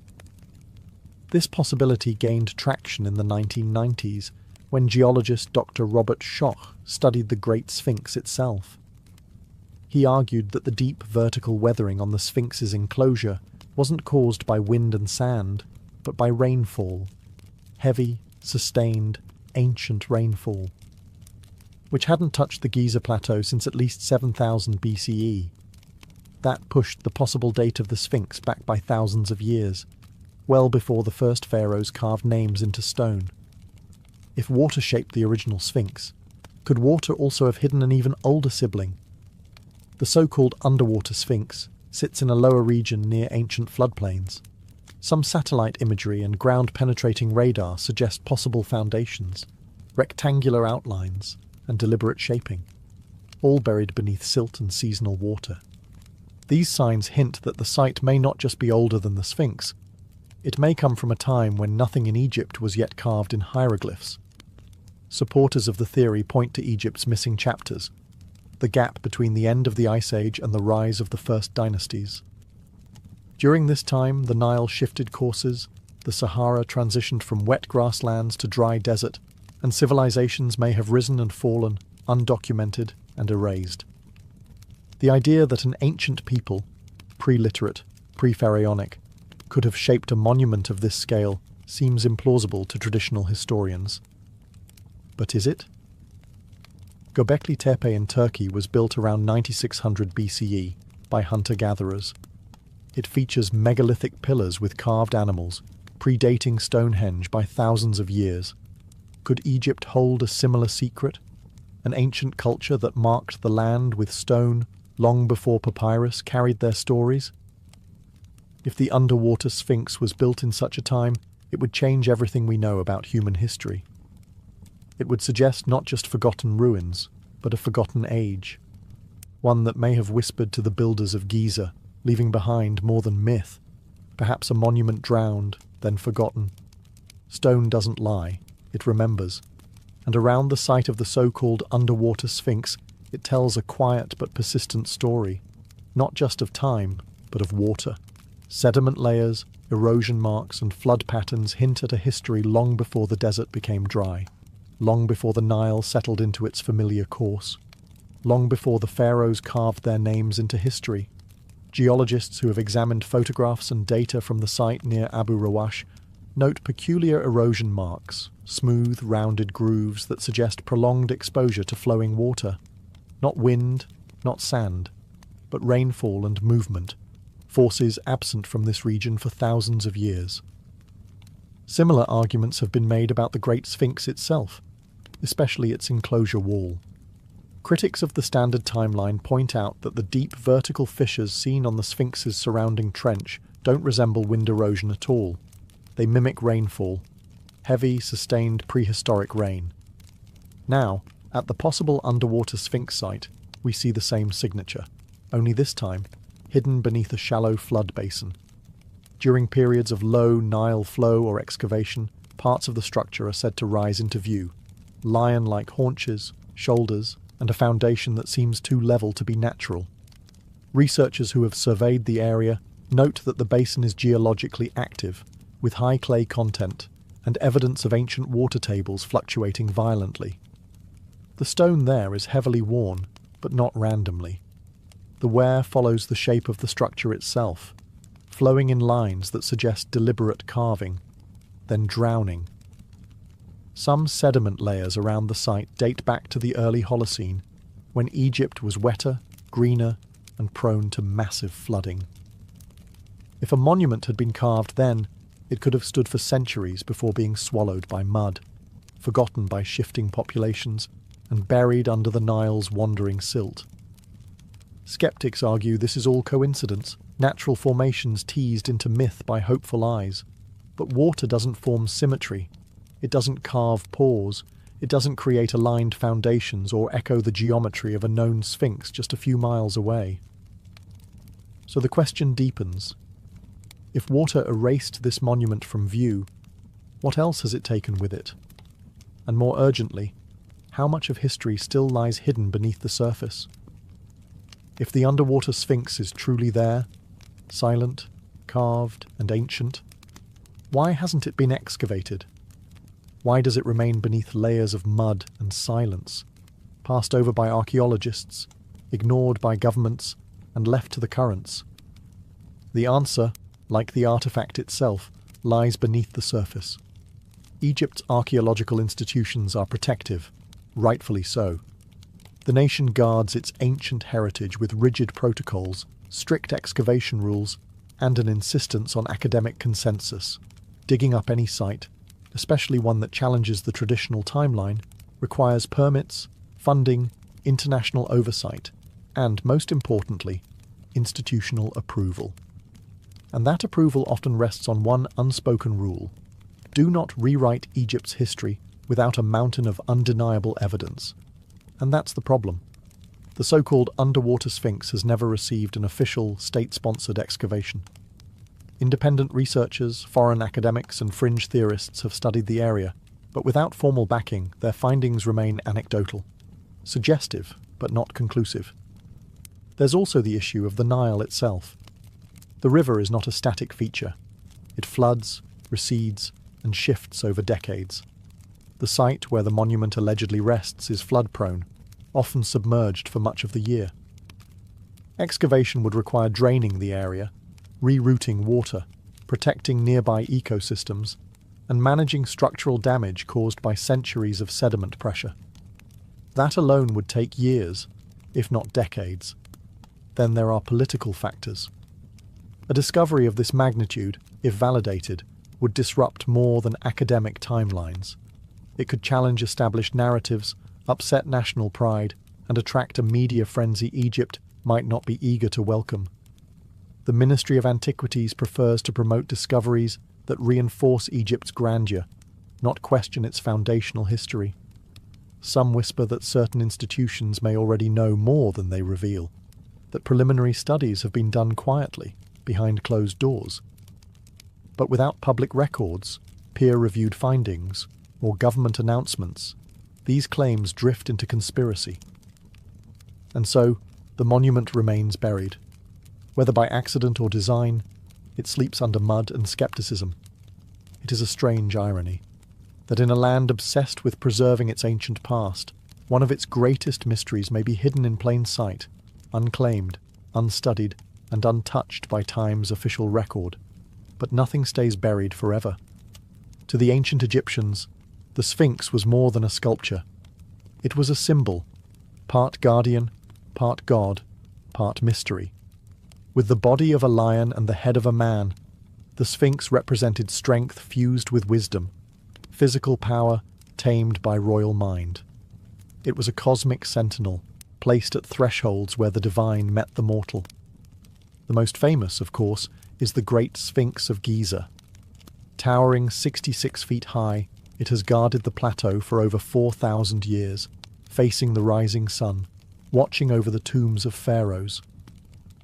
This possibility gained traction in the 1990s when geologist Dr. Robert Schoch studied the Great Sphinx itself. He argued that the deep vertical weathering on the Sphinx's enclosure wasn't caused by wind and sand, but by rainfall, heavy, sustained, ancient rainfall, which hadn't touched the Giza Plateau since at least 7000 BCE. That pushed the possible date of the Sphinx back by thousands of years, well before the first pharaohs carved names into stone. If water shaped the original Sphinx, could water also have hidden an even older sibling? The so-called underwater Sphinx sits in a lower region near ancient floodplains. Some satellite imagery and ground-penetrating radar suggest possible foundations, rectangular outlines, and deliberate shaping, all buried beneath silt and seasonal water. These signs hint that the site may not just be older than the Sphinx. It may come from a time when nothing in Egypt was yet carved in hieroglyphs. Supporters of the theory point to Egypt's missing chapters, the gap between the end of the Ice Age and the rise of the first dynasties. During this time, the Nile shifted courses, the Sahara transitioned from wet grasslands to dry desert, and civilizations may have risen and fallen, undocumented and erased. The idea that an ancient people, pre-literate, pre-pharaonic, could have shaped a monument of this scale seems implausible to traditional historians. But is it? Göbekli Tepe in Turkey was built around 9600 BCE by hunter-gatherers. It features megalithic pillars with carved animals, predating Stonehenge by thousands of years. Could Egypt hold a similar secret? An ancient culture that marked the land with stone long before papyrus carried their stories? If the underwater Sphinx was built in such a time, it would change everything we know about human history. It would suggest not just forgotten ruins, but a forgotten age, one that may have whispered to the builders of Giza, leaving behind more than myth, perhaps a monument drowned, then forgotten. Stone doesn't lie, it remembers, and around the site of the so-called underwater Sphinx, it tells a quiet but persistent story, not just of time, but of water. Sediment layers, erosion marks, and flood patterns hint at a history long before the desert became dry, long before the Nile settled into its familiar course, long before the pharaohs carved their names into history. Geologists who have examined photographs and data from the site near Abu Rawash note peculiar erosion marks, smooth, rounded grooves that suggest prolonged exposure to flowing water. Not wind, not sand, but rainfall and movement, forces absent from this region for thousands of years. Similar arguments have been made about the Great Sphinx itself, especially its enclosure wall. Critics of the standard timeline point out that the deep vertical fissures seen on the Sphinx's surrounding trench don't resemble wind erosion at all. They mimic rainfall, heavy, sustained prehistoric rain. Now, at the possible underwater Sphinx site, we see the same signature, only this time hidden beneath a shallow flood basin. During periods of low Nile flow or excavation, parts of the structure are said to rise into view, lion-like haunches, shoulders, and a foundation that seems too level to be natural. Researchers who have surveyed the area note that the basin is geologically active, with high clay content and evidence of ancient water tables fluctuating violently. The stone there is heavily worn, but not randomly. The wear follows the shape of the structure itself, flowing in lines that suggest deliberate carving, then drowning. Some sediment layers around the site date back to the early Holocene, when Egypt was wetter, greener, and prone to massive flooding. If a monument had been carved then, it could have stood for centuries before being swallowed by mud, forgotten by shifting populations, and buried under the Nile's wandering silt. Skeptics argue this is all coincidence, natural formations teased into myth by hopeful eyes. But water doesn't form symmetry. It doesn't carve pores. It doesn't create aligned foundations or echo the geometry of a known sphinx just a few miles away. So the question deepens. If water erased this monument from view, what else has it taken with it? And more urgently, how much of history still lies hidden beneath the surface? If the underwater sphinx is truly there, silent, carved, and ancient, why hasn't it been excavated? Why does it remain beneath layers of mud and silence, passed over by archaeologists, ignored by governments, and left to the currents? The answer, like the artifact itself, lies beneath the surface. Egypt's archaeological institutions are protective, rightfully so. The nation guards its ancient heritage with rigid protocols, strict excavation rules, and an insistence on academic consensus. Digging up any site, especially one that challenges the traditional timeline, requires permits, funding, international oversight, and, most importantly, institutional approval. And that approval often rests on one unspoken rule: do not rewrite Egypt's history without a mountain of undeniable evidence. And that's the problem. The so-called underwater Sphinx has never received an official, state-sponsored excavation. Independent researchers, foreign academics, and fringe theorists have studied the area, but without formal backing, their findings remain anecdotal, suggestive, but not conclusive. There's also the issue of the Nile itself. The river is not a static feature. It floods, recedes, and shifts over decades. The site where the monument allegedly rests is flood-prone, often submerged for much of the year. Excavation would require draining the area, rerouting water, protecting nearby ecosystems, and managing structural damage caused by centuries of sediment pressure. That alone would take years, if not decades. Then there are political factors. A discovery of this magnitude, if validated, would disrupt more than academic timelines. It could challenge established narratives, upset national pride, and attract a media frenzy Egypt might not be eager to welcome. The Ministry of Antiquities prefers to promote discoveries that reinforce Egypt's grandeur, not question its foundational history. Some whisper that certain institutions may already know more than they reveal, that preliminary studies have been done quietly, behind closed doors. But without public records, peer-reviewed findings, or government announcements, these claims drift into conspiracy. And so, the monument remains buried. Whether by accident or design, it sleeps under mud and skepticism. It is a strange irony that in a land obsessed with preserving its ancient past, one of its greatest mysteries may be hidden in plain sight, unclaimed, unstudied, and untouched by time's official record. But nothing stays buried forever. To the ancient Egyptians, the Sphinx was more than a sculpture. It was a symbol, part guardian, part god, part mystery. With the body of a lion and the head of a man, The Sphinx represented strength fused with wisdom, physical power tamed by royal mind. It was a cosmic sentinel, placed at thresholds where the divine met the mortal. The most famous, of course, is the Great Sphinx of Giza. Towering 66 feet high, it has guarded the plateau for over 4,000 years, facing the rising sun, watching over the tombs of pharaohs.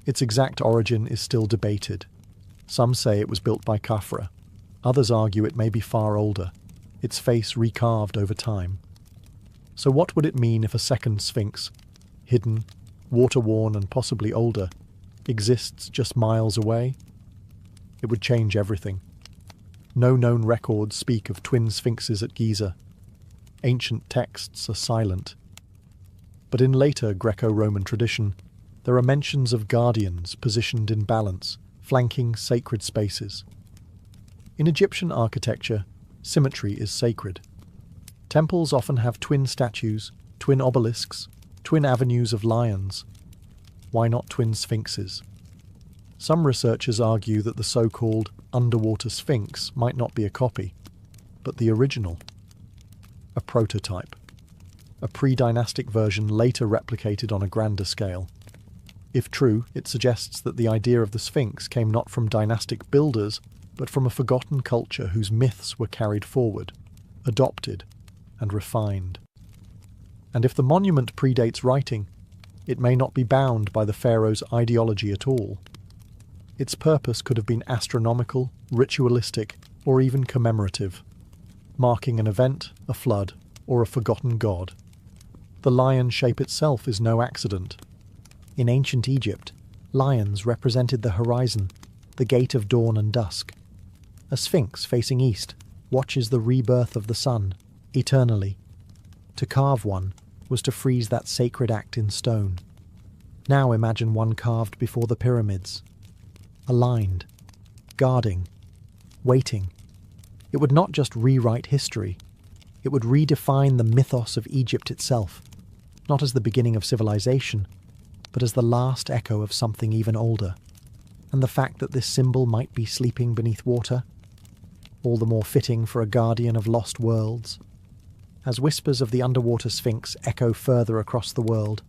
Its exact origin is still debated. Some say it was built by Khafra. Others argue it may be far older, its face recarved over time. So what would it mean if a second Sphinx, hidden, water-worn and possibly older, exists just miles away? It would change everything. No known records speak of twin sphinxes at Giza. Ancient texts are silent. But in later Greco-Roman tradition, there are mentions of guardians positioned in balance, flanking sacred spaces. In Egyptian architecture, symmetry is sacred. Temples often have twin statues, twin obelisks, twin avenues of lions. Why not twin sphinxes? Some researchers argue that the so-called underwater sphinx might not be a copy, but the original. A prototype. A pre-dynastic version later replicated on a grander scale. If true, it suggests that the idea of the Sphinx came not from dynastic builders, but from a forgotten culture whose myths were carried forward, adopted, and refined. And if the monument predates writing, it may not be bound by the pharaoh's ideology at all. Its purpose could have been astronomical, ritualistic, or even commemorative, marking an event, a flood, or a forgotten god. The lion shape itself is no accident. In ancient Egypt, lions represented the horizon, the gate of dawn and dusk. A sphinx facing east watches the rebirth of the sun, eternally. To carve one was to freeze that sacred act in stone. Now imagine one carved before the pyramids. Aligned, guarding, waiting. It would not just rewrite history, it would redefine the mythos of Egypt itself, not as the beginning of civilization, but as the last echo of something even older. And the fact that this symbol might be sleeping beneath water, all the more fitting for a guardian of lost worlds. As whispers of the underwater sphinx echo further across the world,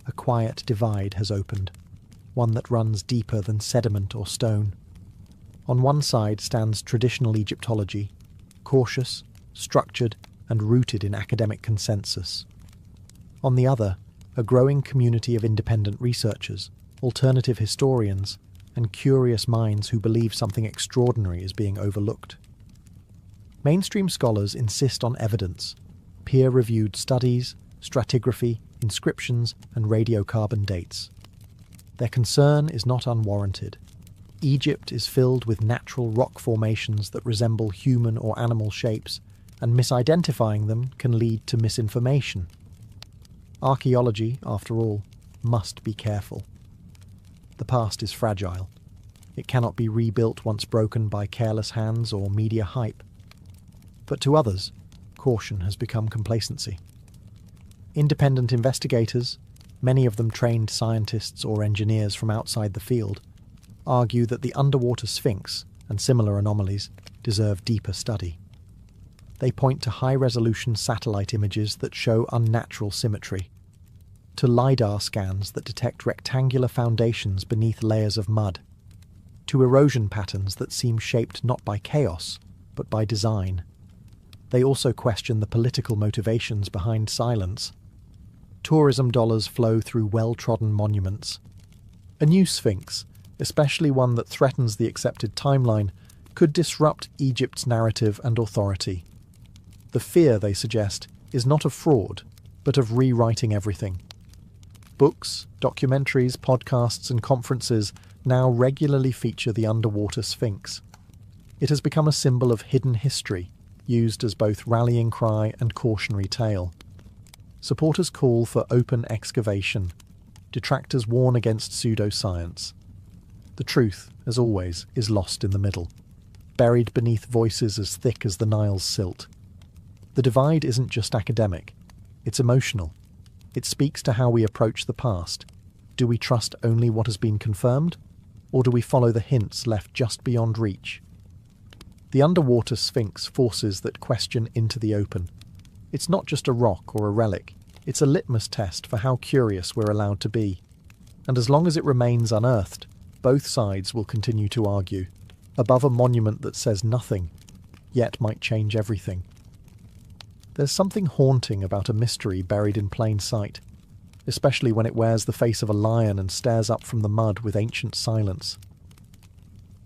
a quiet divide has opened, one that runs deeper than sediment or stone. On one side stands traditional Egyptology, cautious, structured, and rooted in academic consensus. On the other, a growing community of independent researchers, alternative historians, and curious minds who believe something extraordinary is being overlooked. Mainstream scholars insist on evidence, peer-reviewed studies, stratigraphy, inscriptions, and radiocarbon dates. Their concern is not unwarranted. Egypt is filled with natural rock formations that resemble human or animal shapes, and misidentifying them can lead to misinformation. Archaeology, after all, must be careful. The past is fragile. It cannot be rebuilt once broken by careless hands or media hype. But to others, caution has become complacency. Independent investigators, many of them trained scientists or engineers from outside the field, argue that the underwater sphinx and similar anomalies deserve deeper study. They point to high-resolution satellite images that show unnatural symmetry, to LiDAR scans that detect rectangular foundations beneath layers of mud, to erosion patterns that seem shaped not by chaos, but by design. They also question the political motivations behind silence. Tourism dollars flow through well-trodden monuments. A new sphinx, especially one that threatens the accepted timeline, could disrupt Egypt's narrative and authority. The fear, they suggest, is not of fraud, but of rewriting everything. Books, documentaries, podcasts, and conferences now regularly feature the underwater sphinx. It has become a symbol of hidden history, used as both rallying cry and cautionary tale. Supporters call for open excavation. Detractors warn against pseudoscience. The truth, as always, is lost in the middle, buried beneath voices as thick as the Nile's silt. The divide isn't just academic, it's emotional. It speaks to how we approach the past. Do we trust only what has been confirmed, or do we follow the hints left just beyond reach? The underwater sphinx forces that question into the open. It's not just a rock or a relic, it's a litmus test for how curious we're allowed to be. And as long as it remains unearthed, both sides will continue to argue, above a monument that says nothing, yet might change everything. There's something haunting about a mystery buried in plain sight, especially when it wears the face of a lion and stares up from the mud with ancient silence.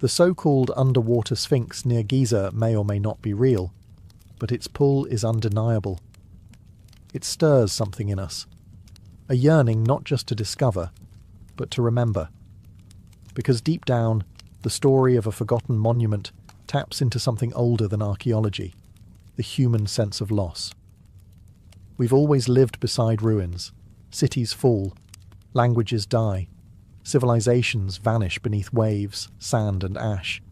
The so-called underwater sphinx near Giza may or may not be real, but its pull is undeniable. It stirs something in us, a yearning not just to discover, but to remember. Because deep down, the story of a forgotten monument taps into something older than archaeology, the human sense of loss. We've always lived beside ruins. Cities fall, languages die, civilizations vanish beneath waves, sand and ash.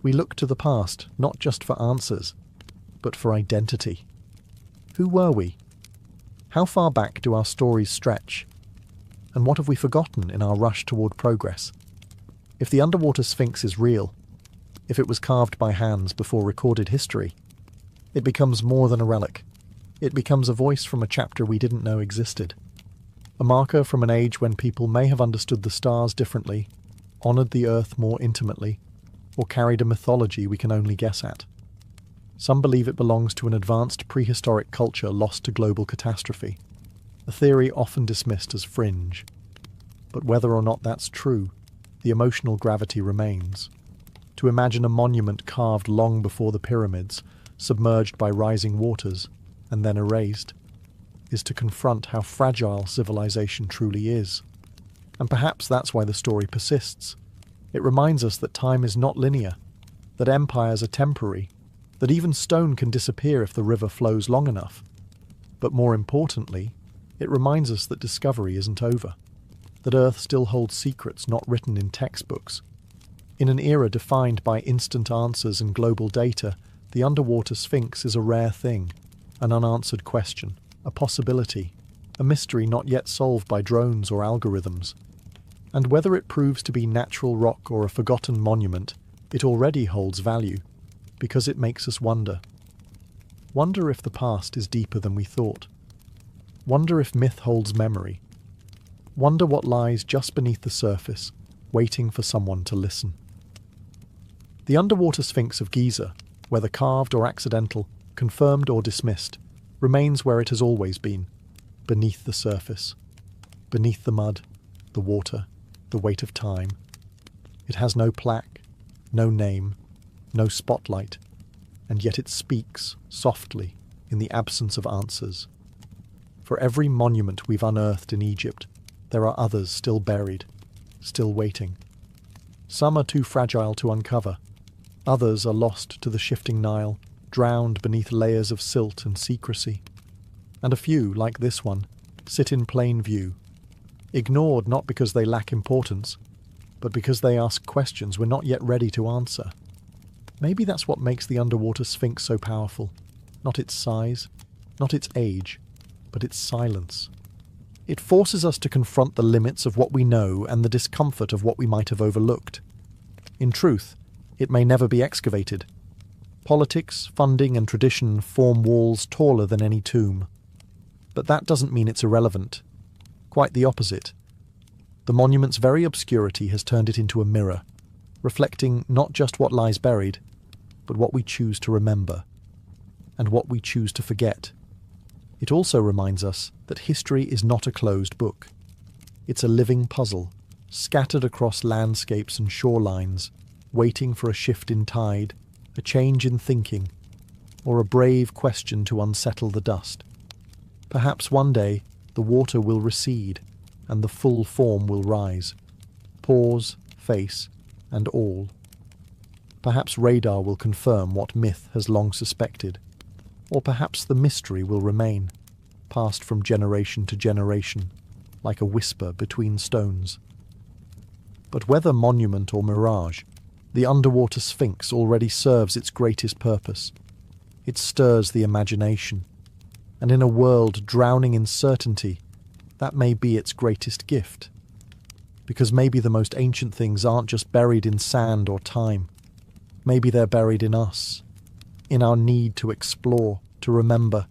We look to the past not just for answers, but for identity. Who were we? How far back do our stories stretch? And what have we forgotten in our rush toward progress? If the underwater sphinx is real, if it was carved by hands before recorded history, it becomes more than a relic. It becomes a voice from a chapter we didn't know existed. A marker from an age when people may have understood the stars differently, honoured the earth more intimately, or carried a mythology we can only guess at. Some believe it belongs to an advanced prehistoric culture lost to global catastrophe, a theory often dismissed as fringe. But whether or not that's true, the emotional gravity remains. To imagine a monument carved long before the pyramids, submerged by rising waters, and then erased, is to confront how fragile civilization truly is. And perhaps that's why the story persists. It reminds us that time is not linear, that empires are temporary, that even stone can disappear if the river flows long enough. But more importantly, it reminds us that discovery isn't over, that Earth still holds secrets not written in textbooks. In an era defined by instant answers and global data, the underwater sphinx is a rare thing, an unanswered question, a possibility, a mystery not yet solved by drones or algorithms. And whether it proves to be natural rock or a forgotten monument, it already holds value, because it makes us wonder. Wonder if the past is deeper than we thought. Wonder if myth holds memory. Wonder what lies just beneath the surface, waiting for someone to listen. The underwater sphinx of Giza, whether carved or accidental, confirmed or dismissed, remains where it has always been, beneath the surface, beneath the mud, the water, the weight of time. It has no plaque, no name, no spotlight, and yet it speaks softly in the absence of answers. For every monument we've unearthed in Egypt, there are others still buried, still waiting. Some are too fragile to uncover, others are lost to the shifting Nile, drowned beneath layers of silt and secrecy. And a few, like this one, sit in plain view, ignored not because they lack importance, but because they ask questions we're not yet ready to answer. Maybe that's what makes the underwater sphinx so powerful. Not its size, not its age, but its silence. It forces us to confront the limits of what we know and the discomfort of what we might have overlooked. In truth, it may never be excavated. Politics, funding, and tradition form walls taller than any tomb. But that doesn't mean it's irrelevant. Quite the opposite. The monument's very obscurity has turned it into a mirror, reflecting not just what lies buried, but what we choose to remember, and what we choose to forget. It also reminds us that history is not a closed book. It's a living puzzle, scattered across landscapes and shorelines, waiting for a shift in tide, a change in thinking, or a brave question to unsettle the dust. Perhaps one day the water will recede and the full form will rise, pause, face, and all. Perhaps radar will confirm what myth has long suspected, or perhaps the mystery will remain, passed from generation to generation, like a whisper between stones. But whether monument or mirage, the underwater sphinx already serves its greatest purpose. It stirs the imagination, and in a world drowning in certainty, that may be its greatest gift. Because maybe the most ancient things aren't just buried in sand or time. Maybe they're buried in us, in our need to explore, to remember,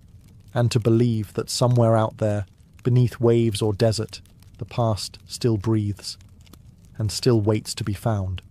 and to believe that somewhere out there, beneath waves or desert, the past still breathes and still waits to be found.